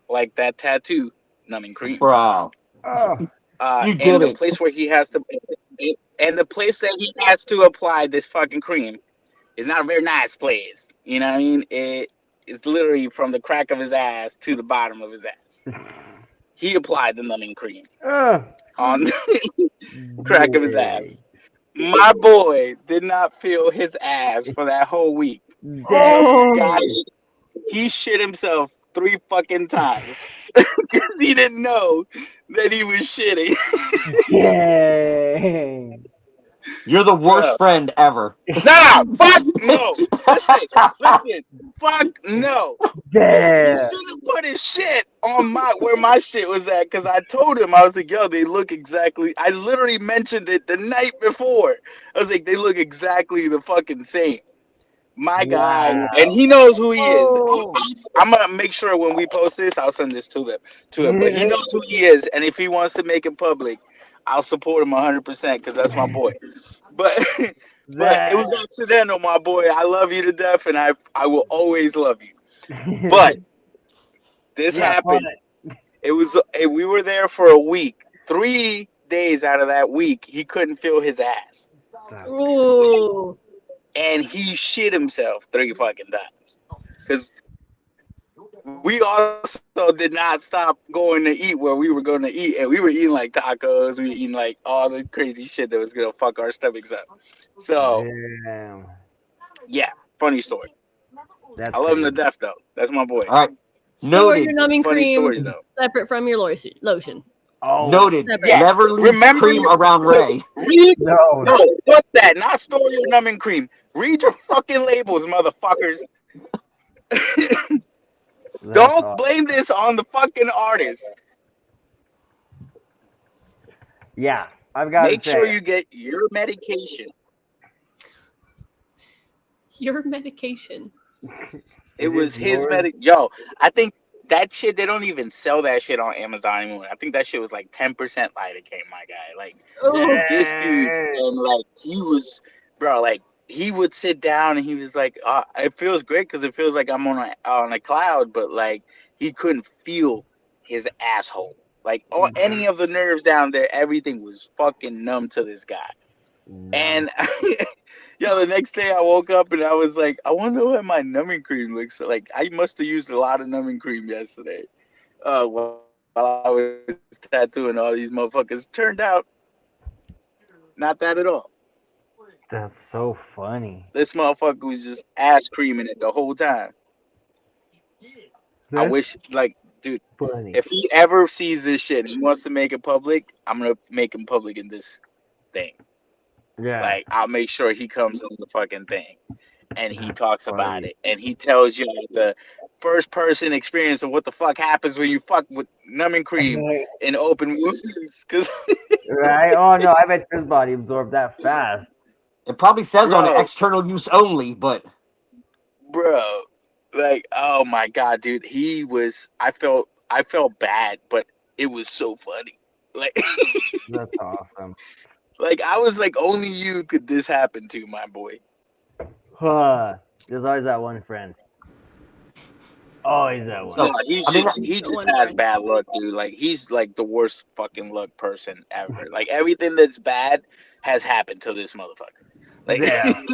like that tattoo numbing cream. Wow. You did it. Place where he has to and the place that he has to apply this fucking cream is not a very nice place. You know what I mean? It's literally from the crack of his ass to the bottom of his ass. He applied the numbing cream on the crack of his ass. My boy did not feel his ass for that whole week. Guys, he shit himself 3 fucking times because he didn't know that he was shitting. Dang. You're the Bro. worst friend ever. Nah, fuck no. Listen, fuck no. He Damn. should have put his shit on where my shit was at, because I told him, I was like, yo, they look exactly. I literally mentioned it the night before. I was like, they look exactly the fucking same. My guy, and Wow. he knows who he is. Oh. I'm gonna make sure when we post this, I'll send this to him. But he knows who he is, and if he wants to make it public, I'll support him 100% because that's my boy. But but it That. was accidental, my boy. I love you to death, and I will always love you. But this Yeah, fun. happened. We were there for a week. 3 days out of that week, he couldn't feel his ass, That's Ooh. and he shit himself 3 fucking times. Because we also did not stop going to eat where we were going to eat, and we were eating like tacos. We were eating like all the crazy shit that was gonna fuck our stomachs up. So damn. yeah, funny story. That's I love him to crazy. death though. That's my boy. All right. Store Noted. your numbing Funny cream stories though. separate from your lotion. Oh Noted. Separate. Yeah, Never leave remember cream around to Ray. read. no. No, fuck that. Not store your numbing cream. Read your fucking labels, motherfuckers. That's Don't awesome. blame this on the fucking artist. Yeah, I've got to Make sure say. you get your medication. Your medication. It Is was this his yours? Yo, I think that shit, they don't even sell that shit on Amazon anymore. I think that shit was like 10% lidocaine, my guy. Like, Oh, this dude, Damn. and like, he was, bro, like, he would sit down and he was like, it feels great because it feels like I'm on a cloud, but like, he couldn't feel his asshole. Like, any of the nerves down there, everything was fucking numb to this guy. Numb. And yo, the next day I woke up and I was like, I wonder what my numbing cream looks like. I must have used a lot of numbing cream yesterday. While I was tattooing all these motherfuckers. Turned out not that at all. That's so funny. This motherfucker was just ass creaming it the whole time. I That's wish, like, dude, funny. if he ever sees this shit and he wants to make it public, I'm gonna make him public in this thing. Yeah. Like, I'll make sure he comes on the fucking thing and he That's talks about funny. it and he tells you the first person experience of what the fuck happens when you fuck with numbing cream in open wounds. Cause Right? Oh no, I bet his body absorbed that fast. It probably says on bro, external use only, but bro, like, oh my god, dude, I felt bad, but it was so funny. Like, That's awesome. like I was like, only you could this happen to, my boy. Huh. There's always that one friend. Always that one. No, so I mean, he the just one has friend. bad luck, dude. Like, he's like the worst fucking luck person ever. Like, everything that's bad has happened to this motherfucker. Like, Damn.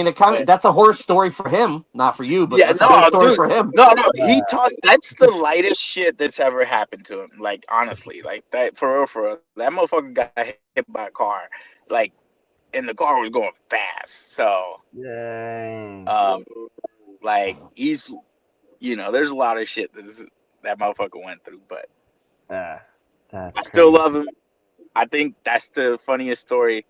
it kind of but that's a horror story for him, not for you, but yeah, that's a horror no, story dude, for him. no, he talked. That's the lightest shit that's ever happened to him. Like, honestly, like that for real. That motherfucker got hit by a car, like, and the car was going fast. So, Dang. um, like, there's a lot of shit that motherfucker went through, but Ah, that's I still crazy. love him. I think that's the funniest story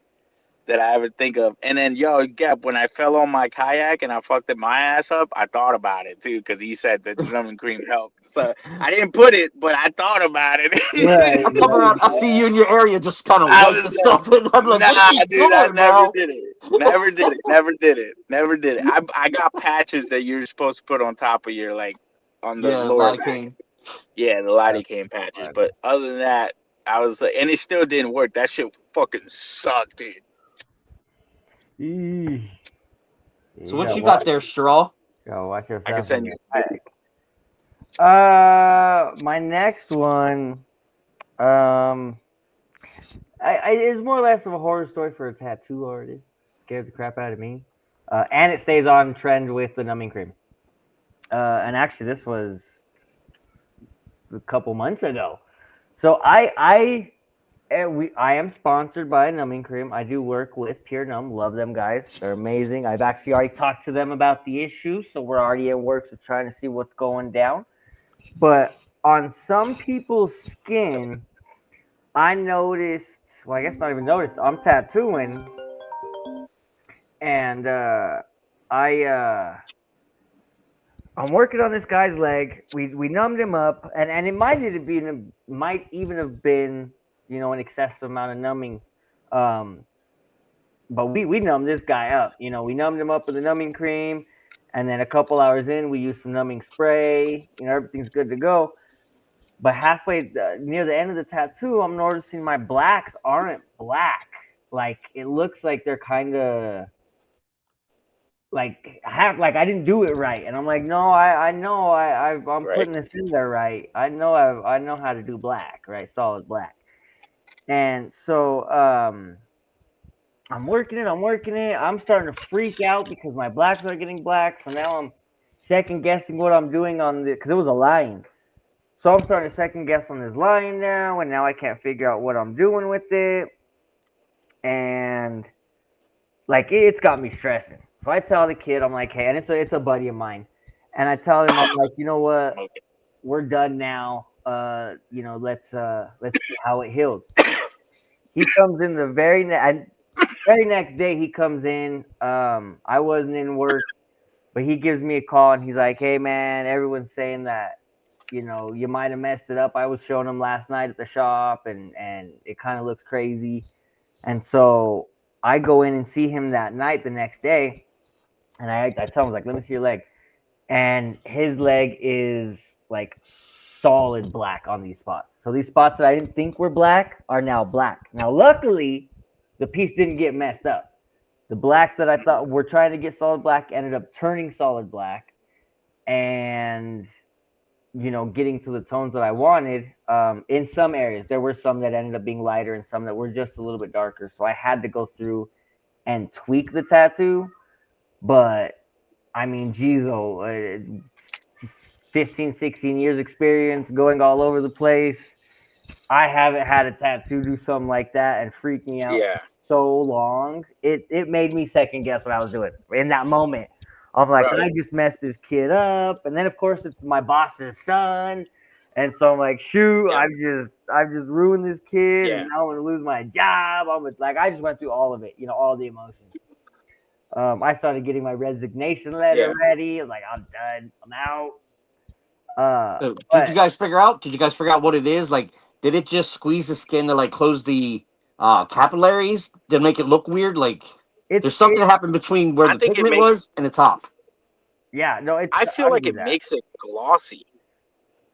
that I ever think of. And then, yo, Gap, when I fell on my kayak and I fucked it my ass up, I thought about it too, because he said that numbing cream helped. So I didn't put it, but I thought about it. Right, I'm coming around. I see you in your area, just kind of I wipe was the like, stuff, and I'm like, "What are nah, you dude, I doing, never Mel?" did it. Never did it. Never did it. Never did it. I got patches that you're supposed to put on top of your, like, on the Yeah, lower back. lidocaine. Yeah, the lidocaine patches. But other than that, I was like, and it still didn't work. That shit fucking sucked, dude. Eesh. So You what gotta you watch, got there, Straw? watch I can yourself in send your you. kayak. My next one, it's more or less of a horror story for a tattoo artist. Scared the crap out of me. And it stays on trend with the numbing cream. And actually, this was a couple months ago. So I am sponsored by a numbing cream. I do work with Pure Numb. Love them guys. They're amazing. I've actually already talked to them about the issue, so we're already in works of trying to see what's going down. But on some people's skin, I noticed well, I guess not even noticed. I'm tattooing, and I'm working on this guy's leg. We numbed him up, and it might even have been an excessive amount of numbing. Um, but we numbed this guy up. We numbed him up with the numbing cream, and then a couple hours in, we used some numbing spray. Everything's good to go. But halfway near the end of the tattoo, I'm noticing my blacks aren't black. Like it looks like they're kind of like I didn't do it right, and I'm like, no, I know I'm Right. putting this in there right. I know how to do black, right, solid black, and so I'm working it. I'm starting to freak out because my blacks are getting black. So now I'm second guessing what I'm doing on the because it was a line. So I'm starting to second guess on this line now, and now I can't figure out what I'm doing with it, and like it's got me stressing. So I tell the kid, I'm like, hey, and it's a buddy of mine, and I tell him, I'm like, you know what, we're done now. Let's see how it heals. He comes in the very next day. He comes in. I wasn't in work, but he gives me a call and he's like, hey man, everyone's saying that you might have messed it up. I was showing him last night at the shop, and it kind of looks crazy. And so I go in and see him that night the next day, and I tell him, like, let me see your leg. And his leg is like solid black on these spots. So these spots that I didn't think were black are now black. Now, luckily, the piece didn't get messed up. The blacks that I thought were trying to get solid black ended up turning solid black, and getting to the tones that I wanted. In some areas, there were some that ended up being lighter and some that were just a little bit darker. So I had to go through and tweak the tattoo. But I mean, geez, 15, 16 years experience going all over the place. I haven't had a tattoo do something like that and freak me out Yeah. so long. It made me second guess what I was doing in that moment. I'm like, Right. I just messed this kid up, and then of course it's my boss's son, and so I'm like, shoot, Yeah. I've just ruined this kid, Yeah. and now I'm gonna lose my job. I just went through all of it, all the emotions. I started getting my resignation letter ready. I was like, I'm done, I'm out. Did you guys figure out? Did you guys figure out what it is? Like, did it just squeeze the skin to like close the capillaries? Did it make it look weird? Like, there's something that happened between where I the think it pigment makes. was and the top. Yeah, no, it's. I feel I'll like give it you that. makes it glossy.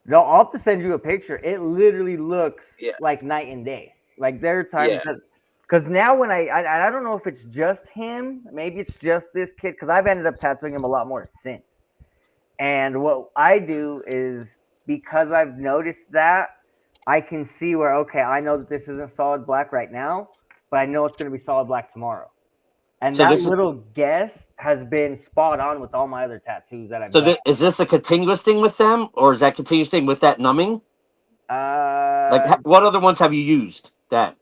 No, I'll have to send you a picture. It literally looks Yeah. like night and day. Like there are times Yeah. that, because now when I don't know if it's just him, maybe it's just this kid, because I've ended up tattooing him a lot more since. And what I do is, because I've noticed that, I can see where, okay, I know that this isn't solid black right now, but I know it's going to be solid black tomorrow. And So that this is little guess has been spot on with all my other tattoos that I've so. done. Is this a continuous thing with them, or is that continuous thing with that numbing? Like, what other ones have you used? That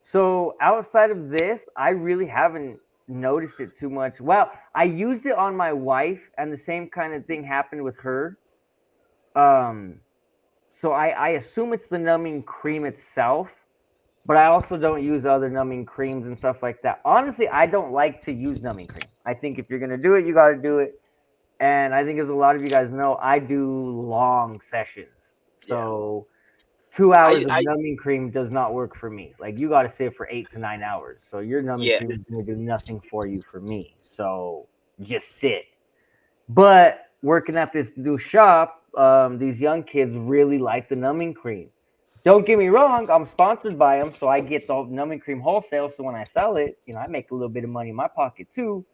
So outside of this, I really haven't noticed it too much. Well, I used it on my wife, and the same kind of thing happened with her. So I assume it's the numbing cream itself, but I also don't use other numbing creams and stuff like that. Honestly, I don't like to use numbing cream. I think if you're gonna do it, you got to do it. And I think, as a lot of you guys know, I do long sessions. So 2 hours of I numbing cream does not work for me. Like, you got to sit for 8 to 9 hours. So your numbing cream is going to do nothing for you for me. So just sit. But working at this new shop, these young kids really like the numbing cream. Don't get me wrong, I'm sponsored by them, so I get the numbing cream wholesale. So when I sell it, I make a little bit of money in my pocket too.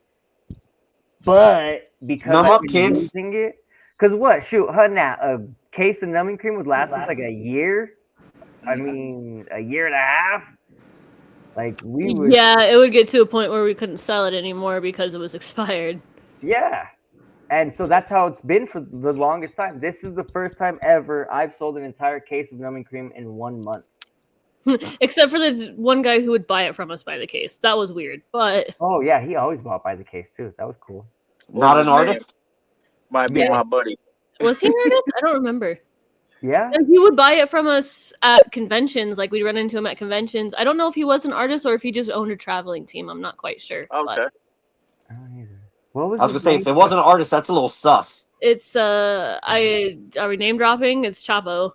But because numb I've up, been kids. using it, because what? Shoot, Nat, a case of numbing cream would last us like a year. I mean, a year and a half. Like we would. Yeah, it would get to a point where we couldn't sell it anymore because it was expired. Yeah. And so that's how it's been for the longest time. This is the first time ever I've sold an entire case of numbing cream in 1 month. Except for the one guy who would buy it from us by the case. That was weird. But Oh yeah, he always bought by the case too. That was cool. Not an artist. Might be my buddy. was he an artist? I don't remember. Yeah. And he would buy it from us at conventions. Like we'd run into him at conventions. I don't know if he was an artist or if he just owned a traveling team. I'm not quite sure. Okay. But I don't either. What was I was his gonna say name? if it wasn't an artist, that's a little sus. it's are we name dropping? It's Chapo.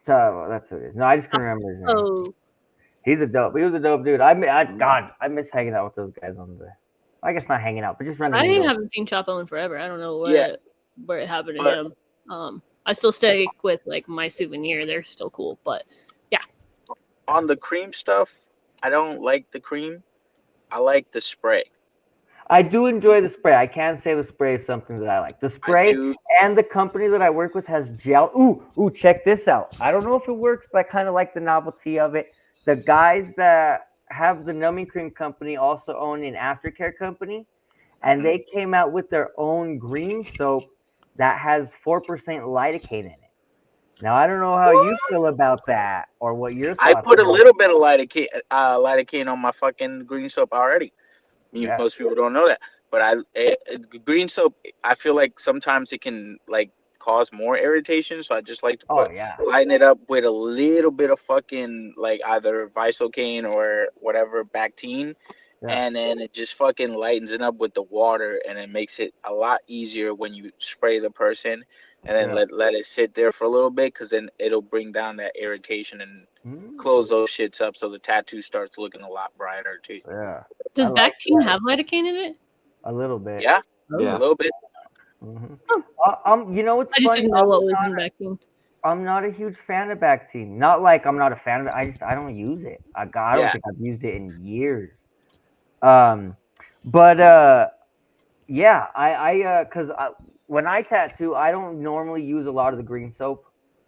That's what it is. No, I just couldn't remember his name. Oh, He was a dope dude. God, I miss hanging out with those guys on the. I guess not hanging out, but just running I into. haven't seen Chapo in forever. I don't know Yeah. where it happened to But- him. I still stay with like my souvenir. They're still cool, but On the cream stuff, I don't like the cream. I like the spray. I do enjoy the spray. I can say the spray is something that I like. The I spray do. and the company that I work with has gel. Ooh, check this out. I don't know if it works, but I kind of like the novelty of it. The guys that have the numbing cream company also own an aftercare company, and they came out with their own green soap that has 4% lidocaine in it. Now I don't know how you feel about that or what your I thoughts put a are. little bit of lidocaine on my fucking green soap already. Yeah. Most people don't know that, but green soap. I feel like sometimes it can like cause more irritation, so I just like to Oh yeah. lighten it up with a little bit of fucking like either Visocaine or whatever Bactine, Yeah. and then it just fucking lightens it up with the water, and it makes it a lot easier when you spray the person, and then Yeah. let it sit there for a little bit, because then it'll bring down that irritation and Mm, close those shits up, so the tattoo starts looking a lot brighter too. yeah. does I like Bactine that. have lidocaine in it? A little bit. Yeah, Yeah. a little bit. Hmm. Oh. You know what's I just funny? didn't know what was in Bactine. I'm not a huge fan of Bactine. Not like I'm not a fan of it. I don't use it. I don't Yeah. think I've used it in years. Um, but yeah, because when I tattoo, I don't normally use a lot of the green soap.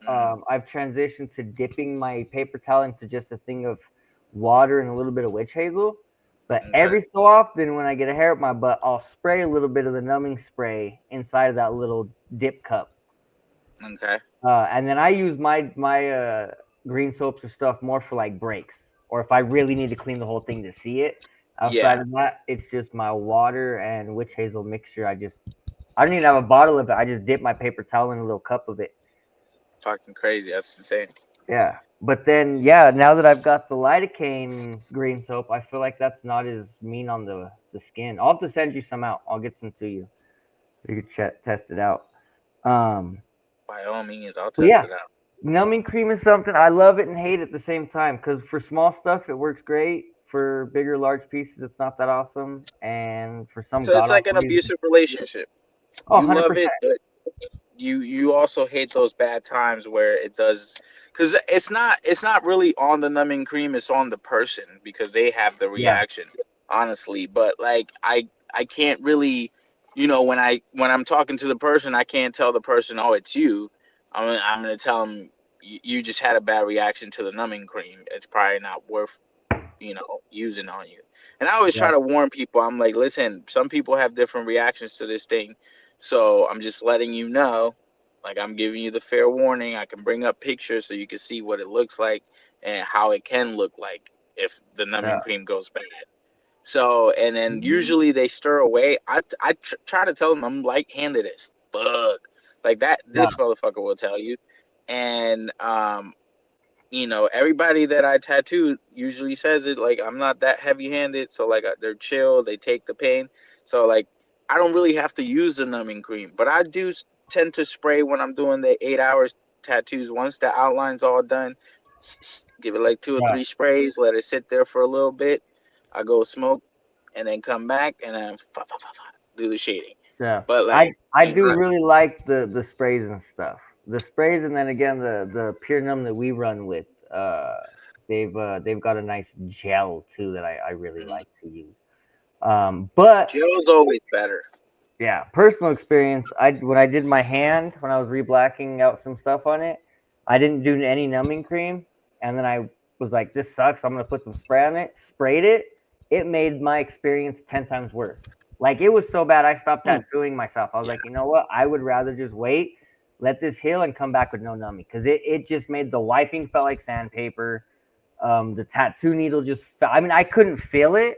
I've transitioned to dipping my paper towel into just a thing of water and a little bit of witch hazel. But Okay. every so often, when I get a hair up my butt, I'll spray a little bit of the numbing spray inside of that little dip cup. Okay. And then I use my green soaps or stuff more for like breaks, or if I really need to clean the whole thing to see it. Outside Yeah. of that, it's just my water and witch hazel mixture. I don't even have a bottle of it. I just dip my paper towel in a little cup of it. Fucking crazy. That's insane. Yeah. But then, yeah, now that I've got the lidocaine green soap, I feel like that's not as mean on the skin. I'll have to send you some out. I'll get some to you so you can test it out. By all means, I'll But test yeah, it out. numbing cream is something I love it and hate at the same time because for small stuff it works great. For bigger, large pieces, it's not that awesome. And for some So it's god like awful an reason, abusive relationship. oh, You love 100%. it, but you also hate those bad times where it does, because it's not really on the numbing cream, it's on the person because they have the Yeah, reaction, honestly. But like I can't really, when I'm talking to the person, I can't tell the person, oh, it's you. I'm gonna tell them you just had a bad reaction to the numbing cream. It's probably not worth using on you. And I always yeah, try to warn people. I'm like, listen, some people have different reactions to this thing. So I'm just letting you know, like I'm giving you the fair warning. I can bring up pictures so you can see what it looks like and how it can look like if the numbing yeah. cream goes bad. So, and then usually they stir away. I try to tell them I'm light-handed as fuck. Like that, Yeah. this motherfucker will tell you. And everybody that I tattoo usually says it. Like I'm not that heavy-handed, so like they're chill. They take the pain, so like I don't really have to use the numbing cream. But I do tend to spray when I'm doing the 8 hours tattoos. Once the outline's all done, give it like two or Yeah. three sprays. Let it sit there for a little bit. I go smoke, and then come back and then do the shading. Yeah, But like, I do really like the sprays and stuff. The sprays, and then again the pure numb that we run with. They've got a nice gel too that I really like to use. But gel's always better. yeah, personal experience. When I did my hand when I was re-blacking out some stuff on it, I didn't do any numbing cream, and then I was like, "This sucks. I'm gonna put some spray on it." Sprayed it. It made my experience 10 times worse. Like it was so bad, I stopped tattooing myself. I was like, you know what? I would rather just wait, let this heal, and come back with no numbing because it just made the wiping felt like sandpaper. The tattoo needle just felt. I mean, I couldn't feel it,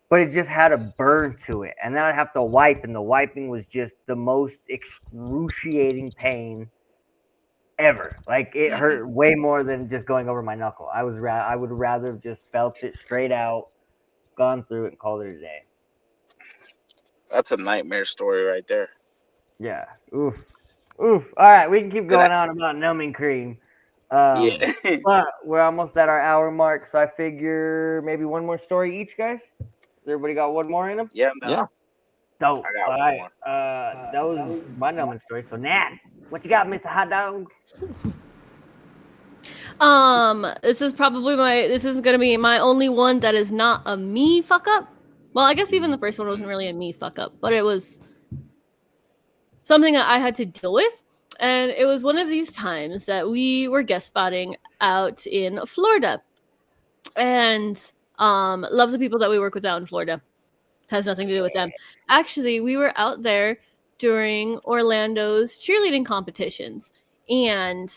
but it just had a burn to it. And then I'd have to wipe, and the wiping was just the most excruciating pain ever. Like it hurt way more than just going over my knuckle. I would rather have just felt it straight out, gone through it, and called it a day. That's a nightmare story right there. Yeah. Oof. Oof. All right, we can keep Did going on about numbing cream. Yeah. But we're almost at our hour mark, so I figure maybe one more story each, guys. Everybody got one more in them? Yeah, no. Yeah. Dope. I got All one right. more. That was my numbing story. So Nat, what you got, Mr. Hot Dog? This is gonna be my only one that is not a me fuck up. Well, I guess even the first one wasn't really a me fuck up, but it was something that I had to deal with. And it was one of these times that we were guest spotting out in Florida. And love the people that we work with out in Florida. Has nothing to do with them. Actually, we were out there during Orlando's cheerleading competitions. And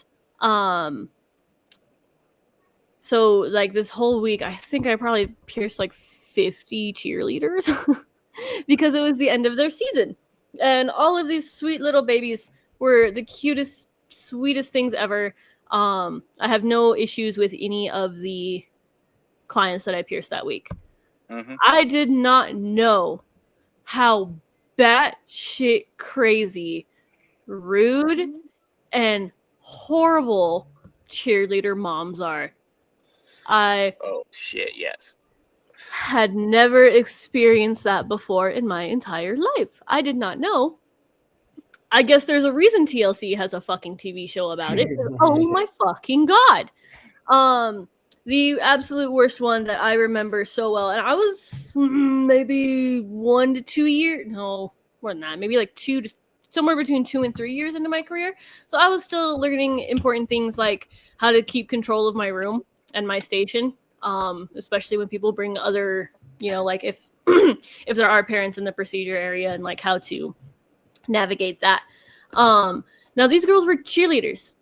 so like this whole week, I think I probably pierced like 50 cheerleaders because it was the end of their season. And all of these sweet little babies were the cutest, sweetest things ever. I have no issues with any of the clients that I pierced that week. Mm-hmm. I did not know how batshit crazy, rude, and horrible cheerleader moms are. I Oh shit! Yes. had never experienced that before in my entire life. I did not know. I guess there's a reason TLC has a fucking TV show about it. Oh my fucking god. The absolute worst one that I remember so well, and I was maybe 1 to 2 years, no, more than that, maybe like somewhere between 2 and 3 years into my career. So I was still learning important things like how to keep control of my room and my station, especially when people bring other, like if if there are parents in the procedure area, and like how to navigate that. Now these girls were cheerleaders,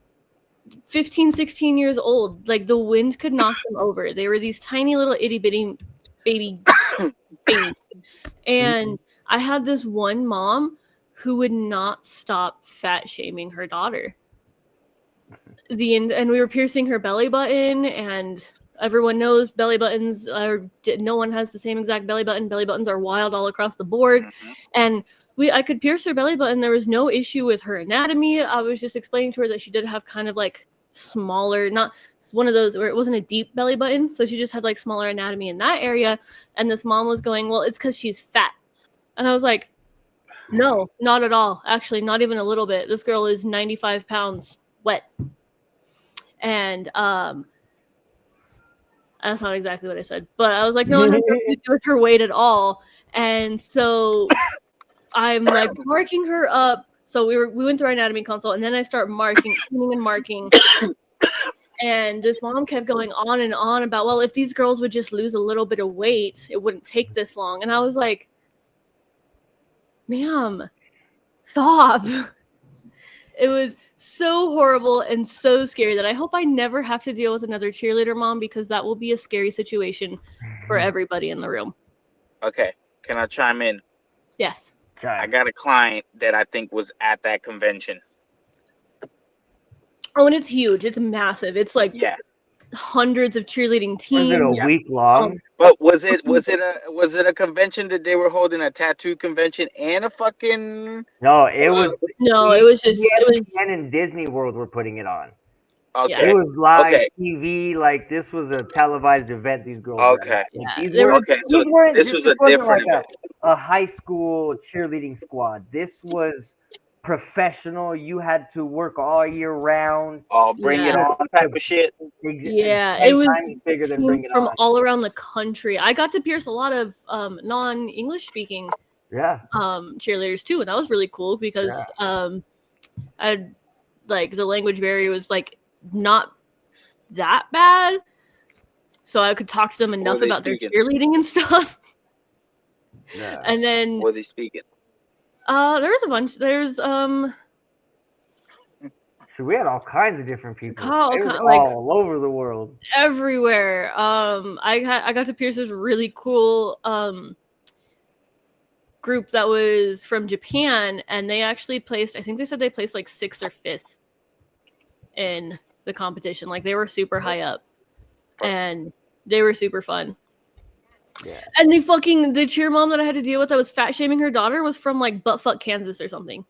15, 16 years old. Like the wind could knock them over. They were these tiny little itty bitty baby babies. And I had this one mom who would not stop fat shaming her daughter. And we were piercing her belly button, and everyone knows belly buttons no one has the same exact belly button. Belly buttons are wild all across the board. Mm-hmm. And I could pierce her belly button. There was no issue with her anatomy. I was just explaining to her that she did have kind of like smaller, not one of those where it wasn't a deep belly button. So she just had like smaller anatomy in that area. And this mom was going, well, it's because she's fat. And I was like, no, not at all. Actually, not even a little bit. This girl is 95 pounds wet. And that's not exactly what I said, but I was like, no, it has nothing to do with her weight at all. And so I'm like marking her up. So we went through our anatomy consult, and then I start marking. And this mom kept going on and on about, well, if these girls would just lose a little bit of weight, it wouldn't take this long. And I was like, ma'am, stop. It was so horrible and so scary that I hope I never have to deal with another cheerleader mom, because that will be a scary situation for everybody in the room. Okay, can I chime in? Yes. I got a client that I think was at that convention. Oh, and it's huge. It's massive. It's like hundreds of cheerleading teams. Was it a week long? But was it a convention that they were holding a tattoo convention and a fucking? No, it was. No, it was just. ESPN and Disney World were putting it on. Okay. It was live TV. Like this was a televised event. These girls. Okay. So this was a different event. A high school cheerleading squad. This was professional. You had to work all year round. Oh, bring it on type of shit. Yeah, it was teams from all around the country. I got to pierce a lot of non-English speaking cheerleaders too, and that was really cool because I like the language barrier was like not that bad, so I could talk to them enough about their cheerleading and stuff. Yeah. And then what are they speaking? There was a bunch. There's So we had all kinds of different people. All over the world. Everywhere. I got to pierce this really cool group that was from Japan, and they actually placed, I think they said they placed like 6th or 5th. in the competition. Like they were super high up, and they were super fun. Yeah. And the cheer mom that I had to deal with that was fat shaming her daughter was from like buttfuck Kansas or something.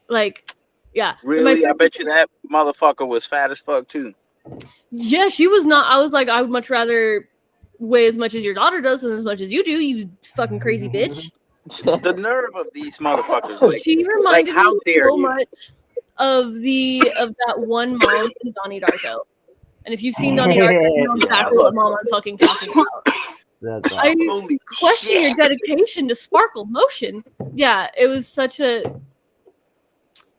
Like, yeah. Really? I bet you that motherfucker was fat as fuck too. Yeah, she was not. I was like, I would much rather weigh as much as your daughter does than as much as you do, you fucking crazy bitch. The nerve of these motherfuckers. Like, She reminded how me dare so you? much of that one mom from Donnie Darko. And if you've seen Donnie Darko, you know exactly what mom I'm fucking talking about. That's I awesome. Holy question your shit. dedication to sparkle motion. Yeah, it was such a.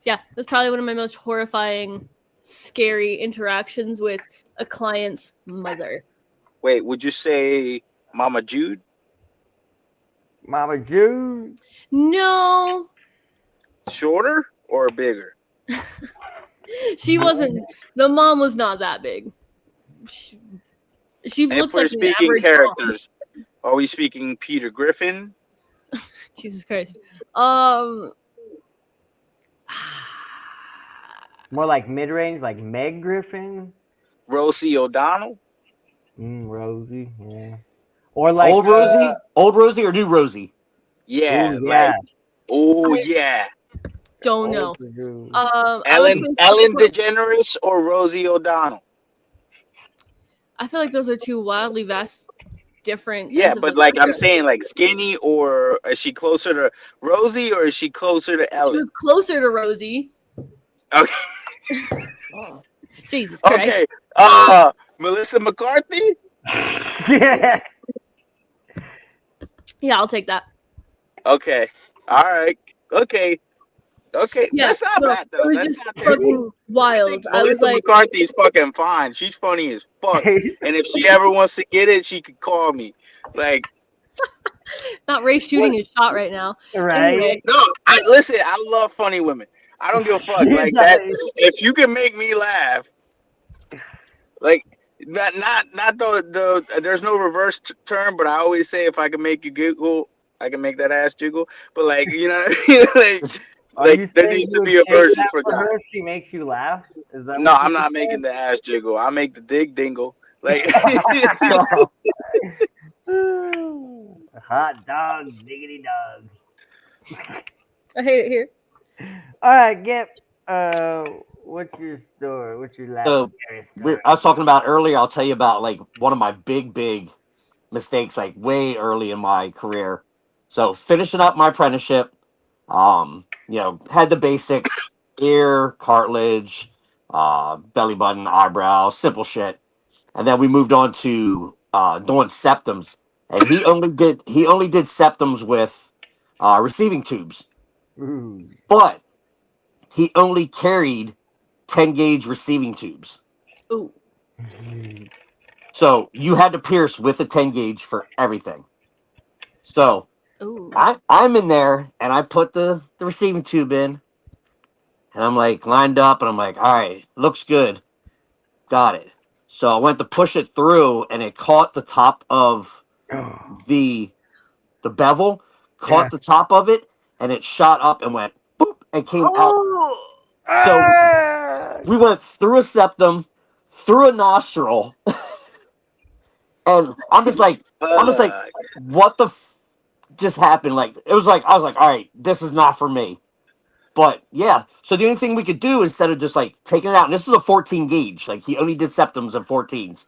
Yeah, that's probably one of my most horrifying, scary interactions with a client's mother. Wait, would you say Mama Jude? Mama Jude. No, Shorter or bigger? she wasn't. The mom was not that big. She If looks we're like an speaking average characters, are we speaking Peter Griffin? mom. Jesus Christ. More like mid-range, like Meg Griffin. Rosie O'Donnell? Rosie, yeah. Or like Old Rosie or new Rosie? Yeah, ooh, yeah. like, oh yeah. Don't know. Dude. I would say Ellen DeGeneres or Rosie O'Donnell? I feel like those are two wildly vast, different. Yeah, ends of but the like I'm spectrum. saying, like skinny, or is she closer to Rosie or is she closer to She Ellen? was closer to Rosie. Okay. Jesus Christ. Okay. Melissa McCarthy? Yeah. Yeah, I'll take that. Okay. All right. Okay. Yeah, That's not no, bad it though. was That's just not terrible. fucking wild. I was Melissa like, McCarthy's fucking fine. She's funny as fuck. And if she ever wants to get it, she could call me. Like, not Ray shooting his shot right now. Right. Anyway, no, listen, I love funny women. I don't give a fuck. Like that, if you can make me laugh, like not the there's no reverse term, but I always say if I can make you giggle, I can make that ass jiggle. But like, you know what I mean? Are you there saying needs you to would be a shake version that for for that. her if she makes you laugh? Is that No, what I'm you not said? making the ass jiggle. I make the dig dingle. Like Hot dog, diggity dog. I hate it here. All right, Gip. What's your story? What's your last So scary story? I was talking about earlier. I'll tell you about like one of my big mistakes, like way early in my career. So finishing up my apprenticeship, had the basics: ear, cartilage, belly button, eyebrow, simple shit. And then we moved on to doing septums, and he only did septums with receiving tubes, Ooh. but he only carried 10-gauge receiving tubes. Ooh. So you had to pierce with a 10-gauge for everything. So Ooh. I'm in there and I put the receiving tube in and I'm like lined up and I'm like, all right, looks good. Got it. So I went to push it through and it caught the top of the bevel, caught Yeah. the top of it, and it shot up and went boop and came out. So we went through a septum, through a nostril, and I'm just like, what the just happened? Like it was like I was like, all right, this is not for me. But yeah, so the only thing we could do instead of just like taking it out, and this is a 14 gauge, like he only did septums and 14s.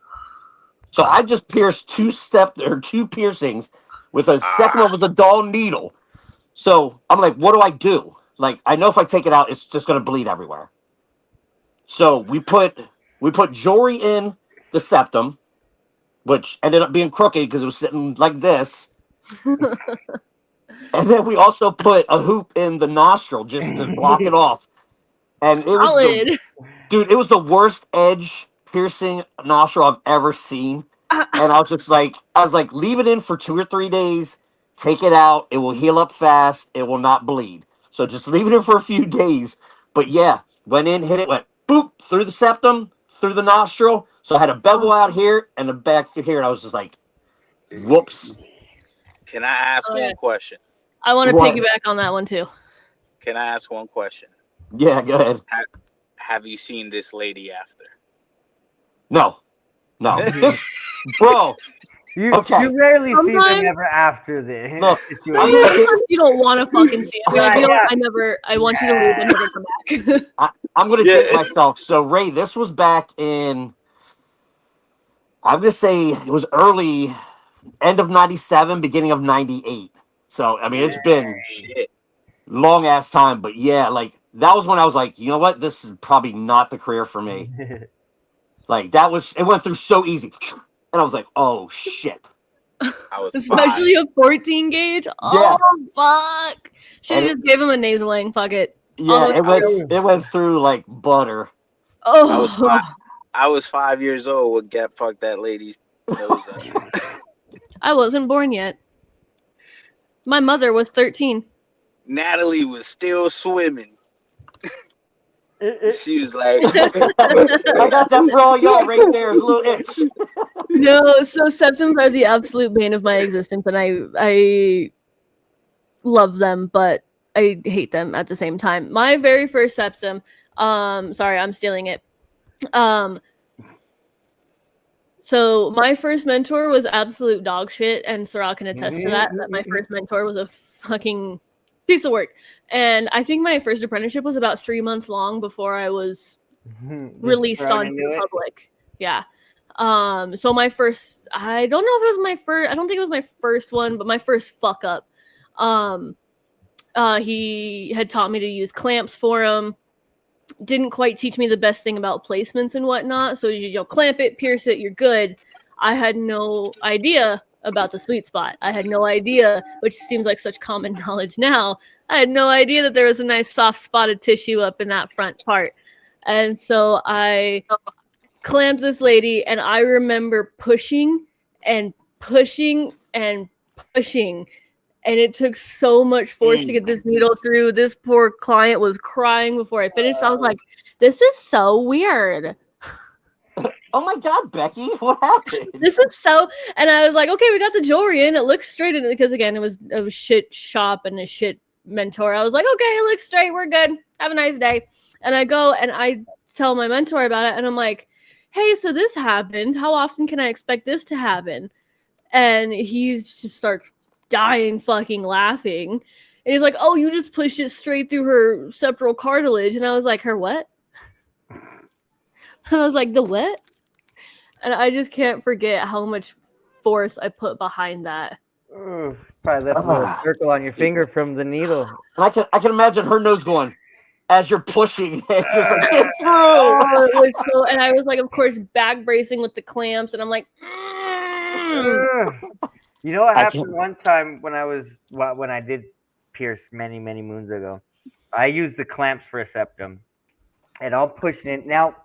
So I just pierced two piercings with a second one with a dull needle. So I'm like, what do I do? Like I know if I take it out, it's just gonna bleed everywhere. So we put jewelry in the septum, which ended up being crooked because it was sitting like this. And then we also put a hoop in the nostril just to block it off. And Solid. It was the worst edge piercing nostril I've ever seen. And I was like, leave it in for 2 or 3 days, take it out, it will heal up fast, it will not bleed. So just leave it in for a few days. But yeah, went in, hit it, went boop through the septum, through the nostril. So I had a bevel out here and a back here, and I was just like, whoops. Can I ask one question? I want to piggyback on that one too. Can I ask one question? Yeah, go ahead. have you seen this lady after? No. Bro. You Okay. rarely see them Sometimes- ever after this Look, situation. Sometimes you don't want to fucking see it. You're like, Right, you know what? yeah. I want you to leave and never come back. I'm gonna date myself. So Ray, this was back in, I'm gonna say it was early, end of '97, beginning of '98. So I mean, it's been Shit. long ass time, but yeah, like that was when I was like, you know what, this is probably not the career for me. Like it went through so easy, and I was like, oh shit. I was Especially a 14 gauge. Oh fuck! Should have just gave him a nasaling. Fuck it. Yeah, it went through like butter. Oh, I was 5 years old when Get fucked that lady's nose up. I wasn't born yet. My mother was 13. Natalie was still swimming. She was like, I got that for all y'all right there. It's a little itch. No, so septums are the absolute bane of my existence, and I love them, but I hate them at the same time. My very first septum, sorry, I'm stealing it. So my first mentor was absolute dog shit, and Sarah can attest to that my first mentor was a fucking piece of work. And I think my first apprenticeship was about 3 months long before I was released onto the public. Yeah. So my first, I don't know if it was my first, I don't think it was my first one, but my first fuck up. He had taught me to use clamps for him. Didn't quite teach me the best thing about placements and whatnot. So you clamp it, pierce it, you're good. I had no idea about the sweet spot. I had no idea, which seems like such common knowledge now. I had no idea that there was a nice soft spot of tissue up in that front part. And so I clamped this lady, and I remember pushing and pushing and pushing. And it took so much force to get this needle through. This poor client was crying before I finished. I was like, this is so weird. Oh my God, Becky, what happened? This is so, and I was like, okay, we got the jewelry in. It looks straight in, because again, it was shit shop and a shit mentor. I was like, okay, it looks straight. We're good. Have a nice day. And I go and I tell my mentor about it, and I'm like, hey, so this happened. How often can I expect this to happen? And he just starts dying fucking laughing. And he's like, oh, you just pushed it straight through her septal cartilage. And I was like, her what? And I was like, the what? And I just can't forget how much force I put behind that. Ooh, probably left a little circle on your finger from the needle. And I can imagine her nose going as you're pushing it, just like get through. Oh, it was so, and I was like, of course, back bracing with the clamps, and I'm like, You know what happened one time when I did pierce many moons ago? I used the clamps for a septum, and I'm pushing it. Now,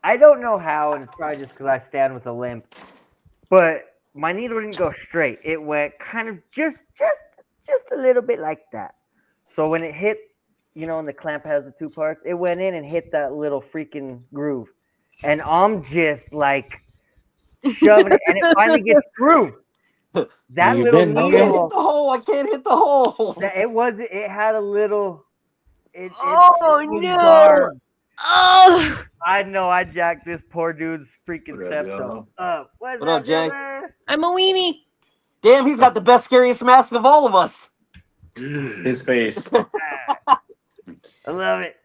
I don't know how, and it's probably just because I stand with a limp, but my needle didn't go straight. It went kind of just a little bit like that. So when it hit, and the clamp has the two parts, it went in and hit that little freaking groove. And I'm just like shoving it, and it finally gets through. That little needle. I can't hit the hole. It had a little. oh no! Dark. Oh, I know. I jacked this poor dude's freaking septum up. What up, Jay? I'm a weenie. Damn, he's got the best, scariest mask of all of us. His face. I love it.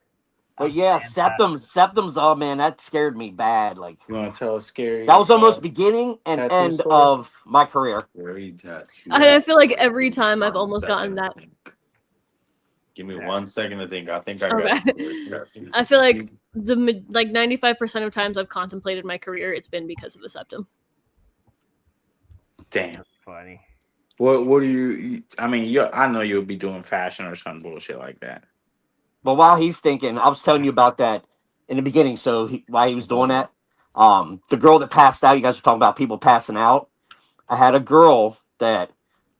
But yeah, septums. Oh man, that scared me bad. Like, You want to tell a scary? that was almost beginning and tattoo end story? of my career. Scary tattoo. I feel like every time I've almost gotten that. Give me 1 second to think. I think I Okay. got it. I feel like 95% of times I've contemplated my career, it's been because of a septum. Damn. That's funny. What do you? I mean, I know you'll be doing fashion or some bullshit like that. But while he's thinking, I was telling you about that in the beginning. So while he was doing that, the girl that passed out, you guys were talking about people passing out. I had a girl that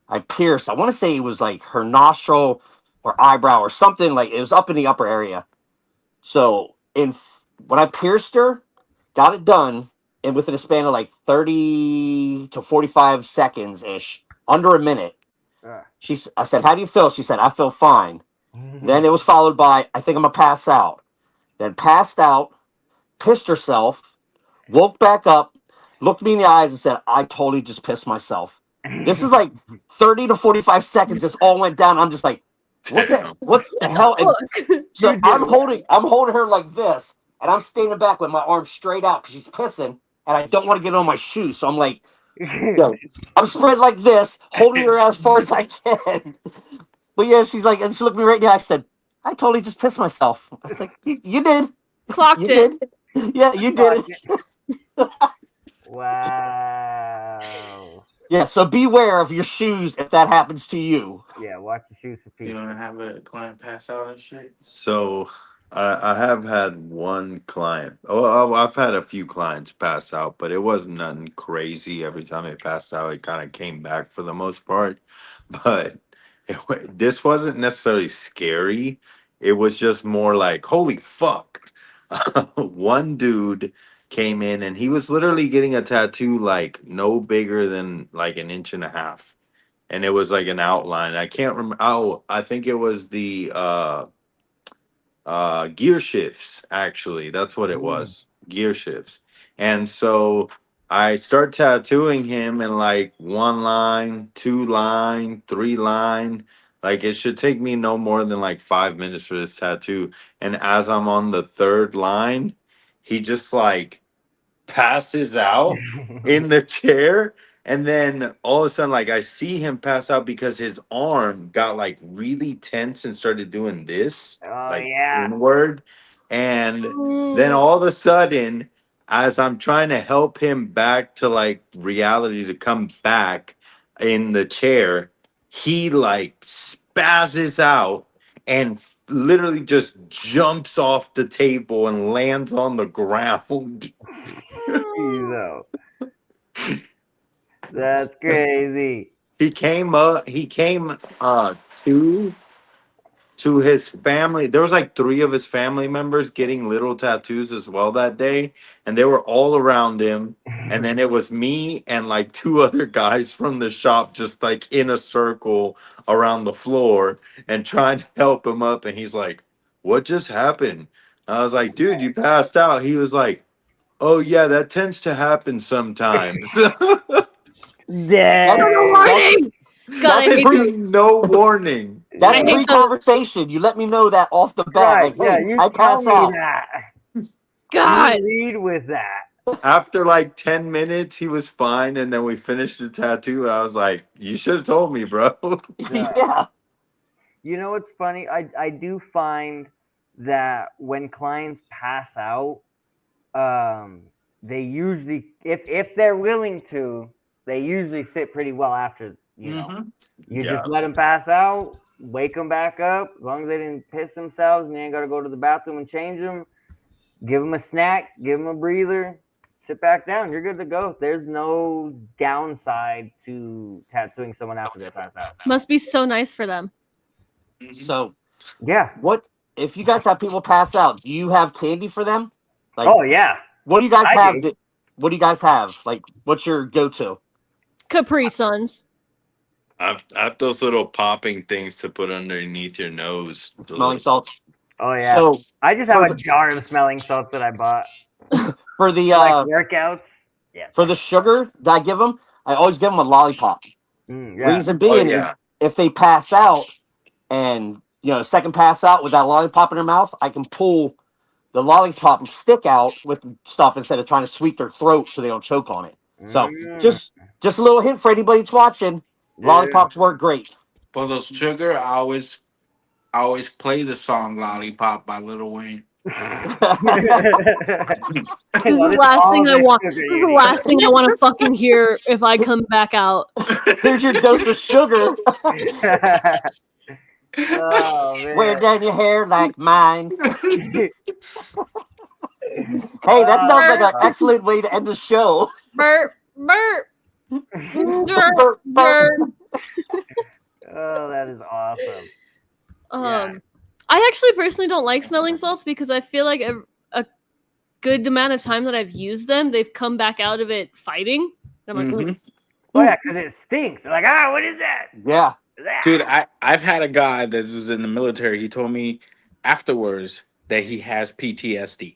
I pierced. I want to say it was like her nostril or eyebrow or something, like it was up in the upper area. So when I pierced her, got it done, and within a span of like 30 to 45 seconds ish, under a minute, I said, how do you feel? She said, I feel fine. Then it was followed by, I think I'm gonna pass out. then passed out, pissed herself, woke back up, looked me in the eyes and said, I totally just pissed myself. This is like 30 to 45 seconds. This all went down. I'm just like, what the hell? And so I'm holding her like this, and I'm standing back with my arms straight out because she's pissing, and I don't want to get on my shoes. So I'm like, I'm spread like this, holding her as far as I can. But yeah, she's like, and she looked me right in the eye. I said, I totally just pissed myself. I was like, you did. Clocked You it. did. Yeah, you did it. Wow. Yeah, so beware of your shoes if that happens to you. Yeah, watch the shoes for You people. don't have a client pass out and shit. So I have had one client. Oh, I've had a few clients pass out, but it wasn't nothing crazy. Every time they passed out, it kind of came back for the most part. But this wasn't necessarily scary. It was just more like, holy fuck. One dude came in and he was literally getting a tattoo like no bigger than like an inch and a half. And it was like an outline. I can't remember. Oh, I think it was the gear shifts, actually. That's what it was. Gear shifts. And so I start tattooing him in like 1 line, 2 line, 3 line. Like it should take me no more than like 5 minutes for this tattoo. And as I'm on the third line, he just like passes out in the chair, and then all of a sudden like I see him pass out because his arm got like really tense and started doing this Oh like yeah. inward. And then all of a sudden, as I'm trying to help him back to like reality to come back in the chair, he like spazzes out and literally just jumps off the table and lands on the ground. Jeez, that's crazy. He came to his family. There was like 3 of his family members getting little tattoos as well that day, and they were all around him. And then it was me and like 2 other guys from the shop just like in a circle around the floor and trying to help him up. And he's like, what just happened? I was like, dude, you passed out. He was like, oh yeah, that tends to happen sometimes. Dang. Warning! God, I hate those. No warning. That's I hate those. pre-conversation. You let me know that off the bat. Right, Like, yeah, hey, you I tell pass me out. that. God. You lead with that. After like 10 minutes, he was fine, and then we finished the tattoo. And I was like, you should have told me, bro. Yeah. You know what's funny? I do find that when clients pass out, they usually, if they're willing to, they usually sit pretty well after. You Yeah. just let them pass out, wake them back up. As long as they didn't piss themselves and they ain't got to go to the bathroom and change them, give them a snack, give them a breather, sit back down. You're good to go. There's no downside to tattooing someone after they pass out. Must be so nice for them. So, Yeah. what if you guys have people pass out? Do you have candy for them? Like, Oh yeah. what do you guys I have? do. What do you guys have? Like, what's your go-to? Capri Suns. I've those little popping things to put underneath your nose. Smelling salts. Oh yeah. So I just have a jar of smelling salts that I bought for the for like workouts. Yeah. for the sugar that I give them, I always give them a lollipop. Yeah. Reason being is if they pass out and second pass out with that lollipop in their mouth, I can pull the lollipop and stick out with stuff instead of trying to sweep their throat so they don't choke on it. So just a little hint for anybody that's watching. Lollipops work great. For those sugar, I always play the song "Lollipop" by Lil Wayne. This is the last thing I want. This is the last thing I want to fucking hear if I come back out. Here's your dose of sugar. Oh man. Wear down your hair like mine. Hey, that sounds like an excellent way to end the show. Burp, burp. Burp, burp. Oh, that is awesome. I actually personally don't like smelling salts because I feel like a good amount of time that I've used them, they've come back out of it fighting. I'm like, ooh. Oh yeah, because it stinks. They're like, what is that? Yeah. Dude, I've had a guy that was in the military. He told me afterwards that he has PTSD.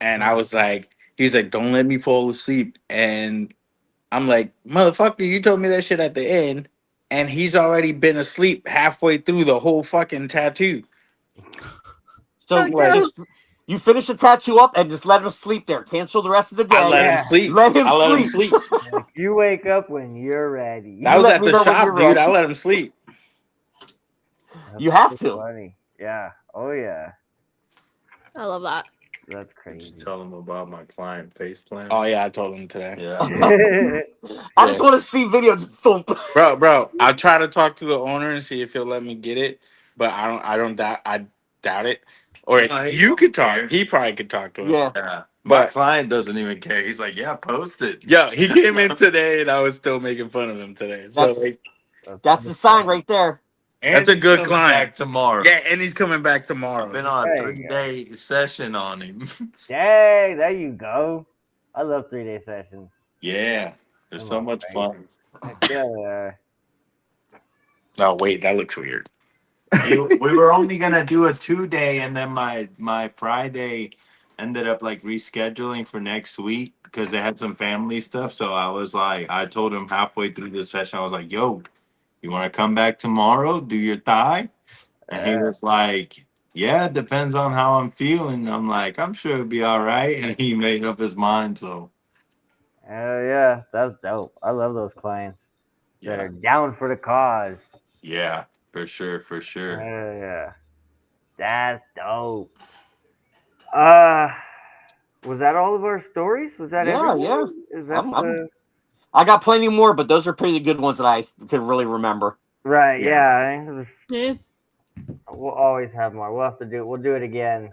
And I was like, he's like, don't let me fall asleep. And I'm like, motherfucker, you told me that shit at the end. And he's already been asleep halfway through the whole fucking tattoo. So you finish the tattoo up and just let him sleep there. Cancel the rest of the day. I let him sleep. Let him I let him sleep. sleep. Like, you wake up when you're ready. That was let at me the know when you're shop, dude. ready. I let him sleep. You have That's to. funny. Yeah. Oh yeah. I love that. That's Did crazy. you tell him about my client face plan? Oh yeah, I told him today. Yeah. I just want to see videos. Thump. Bro, I'll try to talk to the owner and see if he'll let me get it, but I doubt it. Or No, he you don't could talk. care. He probably could talk to him. Yeah. Yeah. My But client doesn't even care. He's like, yeah, post it. yo, he came in today and I was still making fun of him today. So That's that's the sign right there. And that's a he's good coming client. back tomorrow. Yeah, and he's coming back tomorrow. I've been on a There you go. 3-day session on him. Dang, there you go. I love 3-day sessions. Yeah. They're Come so on, much right? fun. Heck yeah. Oh wait, that looks weird. We were only gonna do a 2-day, and then my Friday ended up like rescheduling for next week because they had some family stuff. So I was like, I told him halfway through the session, I was like, "Yo, you want to come back tomorrow? Do your thigh?" And he was like, "Yeah, it depends on how I'm feeling." I'm like, "I'm sure it'll be all right," and he made up his mind. So Hell yeah. That's dope. I love those clients that yeah, are down for the cause. yeah, for sure, for Hell sure. yeah. That's dope. Uh was that all of our stories? Was that Yeah, yeah. everything? Is that the I got plenty more, but those are pretty good ones that I could really remember. right? Yeah. Yeah. Yeah. We'll always have more. We'll have to do. We'll do it again.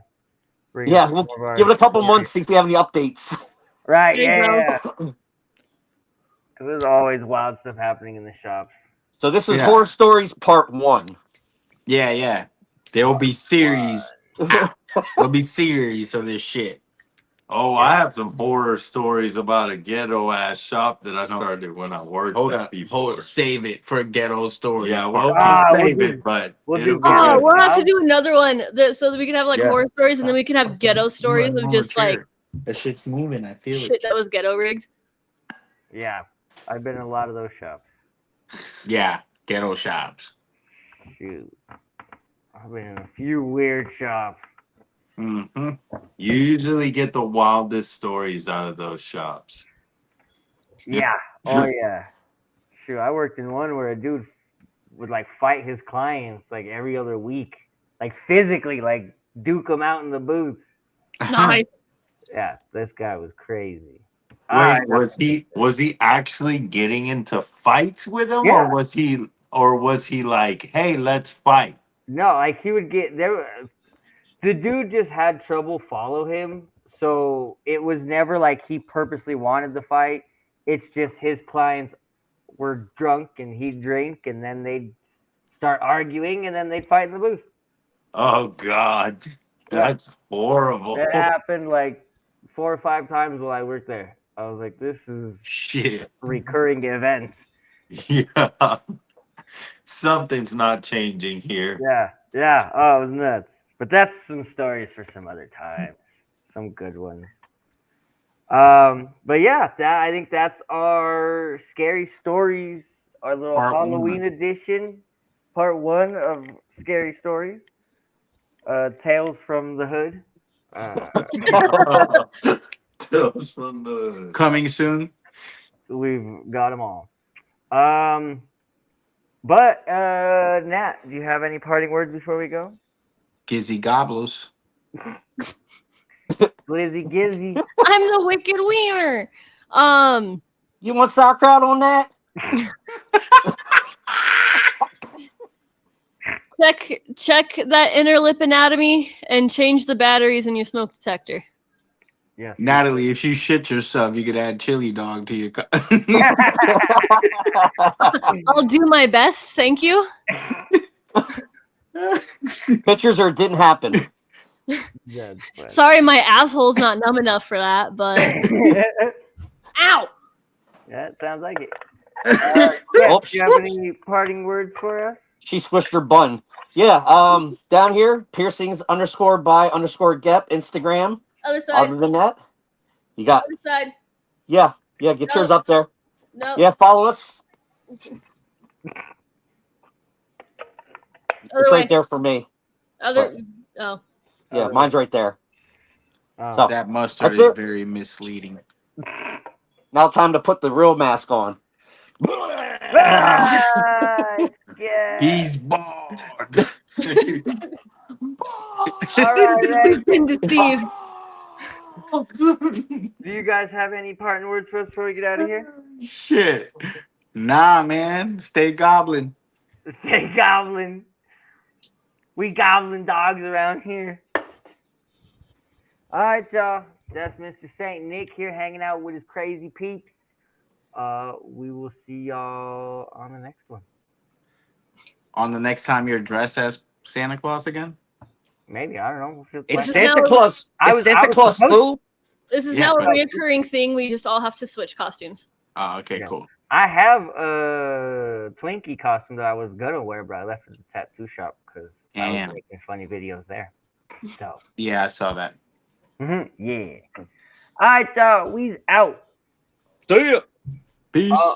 Bring up Yeah, some we'll more of our give it a couple stories. months, see if we have any updates. Right? There you go. Yeah. Because there's always wild stuff happening in the shops. So this is Yeah. Horror Stories Part 1. Yeah. There will be series. There'll be series of this shit. Oh, I have some horror stories about a ghetto ass shop that I No. started when I worked Hold at up. before. Save it for ghetto stories. Yeah, we'll Ah, just we'll save do- it, but we'll it'll do be Oh, ghetto good. we'll have to shop. do another one so that we can have like Yeah. horror stories and then we can have ghetto stories of just like that shit's moving. I feel shit that was ghetto rigged. Yeah, I've been in a lot of those shops. Yeah, ghetto shops. Shoot, I've been in a few weird shops. Mm-hmm. You usually get the wildest stories out of those shops. Yeah. Oh yeah. Shoot, I worked in one where a dude would like fight his clients like every other week, like physically, like duke them out in the booth. Nice. Yeah, this guy was crazy. Wait, I was he actually getting into fights with him, Yeah. or was he like, hey, let's fight? No, like he would get there. The dude just had trouble follow him, so it was never like he purposely wanted to fight. It's just his clients were drunk and he'd drink, and then they'd start arguing, and then they'd fight in the booth. Oh God, that's horrible. It happened like 4 or 5 times while I worked there. I was like, this is Shit. a recurring event. Yeah. Something's not changing here. Yeah. Oh, it was nuts. But that's some stories for some other times. Some good ones. But yeah, I think that's our scary stories, our little Part Halloween 1. edition, part 1 of scary stories. Tales from the Hood. Tales from the Coming soon. We've got them all. But Nat, do you have any parting words before we go? Gizzy gobblers. Glizzy Gizzy. I'm the wicked wiener. You want sauerkraut on that? Check that inner lip anatomy and change the batteries in your smoke detector. Yes. Natalie, if you shit yourself, you could add chili dog to your. I'll do my best, thank you. Pictures or it didn't happen. That's funny. Sorry, my asshole's not numb enough for that, but ow! Yeah, it sounds like it. Yeah, Oops. do you have any parting words for us? She squished her bun. Yeah. Down here, piercings _by_Gep Instagram. Other side. Other than that, you got. Other side. Yeah. Get No. yours up there. No. Yeah. Follow us. Other It's way. right there for me. Other. Oh. Yeah, Other mine's way. right there. Oh. So That mustard that's is it. very misleading. Now time to put the real mask on. Ah, yeah. He's bald. All right, He's been deceived. do you guys have any parting words for us before we get out of here? Shit. Nah, man. Stay goblin. Stay goblin. We goblin dogs around here. All right, y'all. That's Mr. Saint Nick here hanging out with his crazy peeps. We will see y'all on the next one. On the next time you're dressed as Santa Claus again? Maybe, I don't know. We'll It's find out. Santa now- Claus. I It's was Santa Claus, supposed- fool. This is Yeah. now a reoccurring thing. We just all have to switch costumes. Oh, okay, Yeah. cool. I have a Twinkie costume that I was gonna wear, but I left it at the tattoo shop because I was Damn. making funny videos there. So, Yeah, I saw that. yeah. All right, y'all. We's out. See ya. Peace. Bye.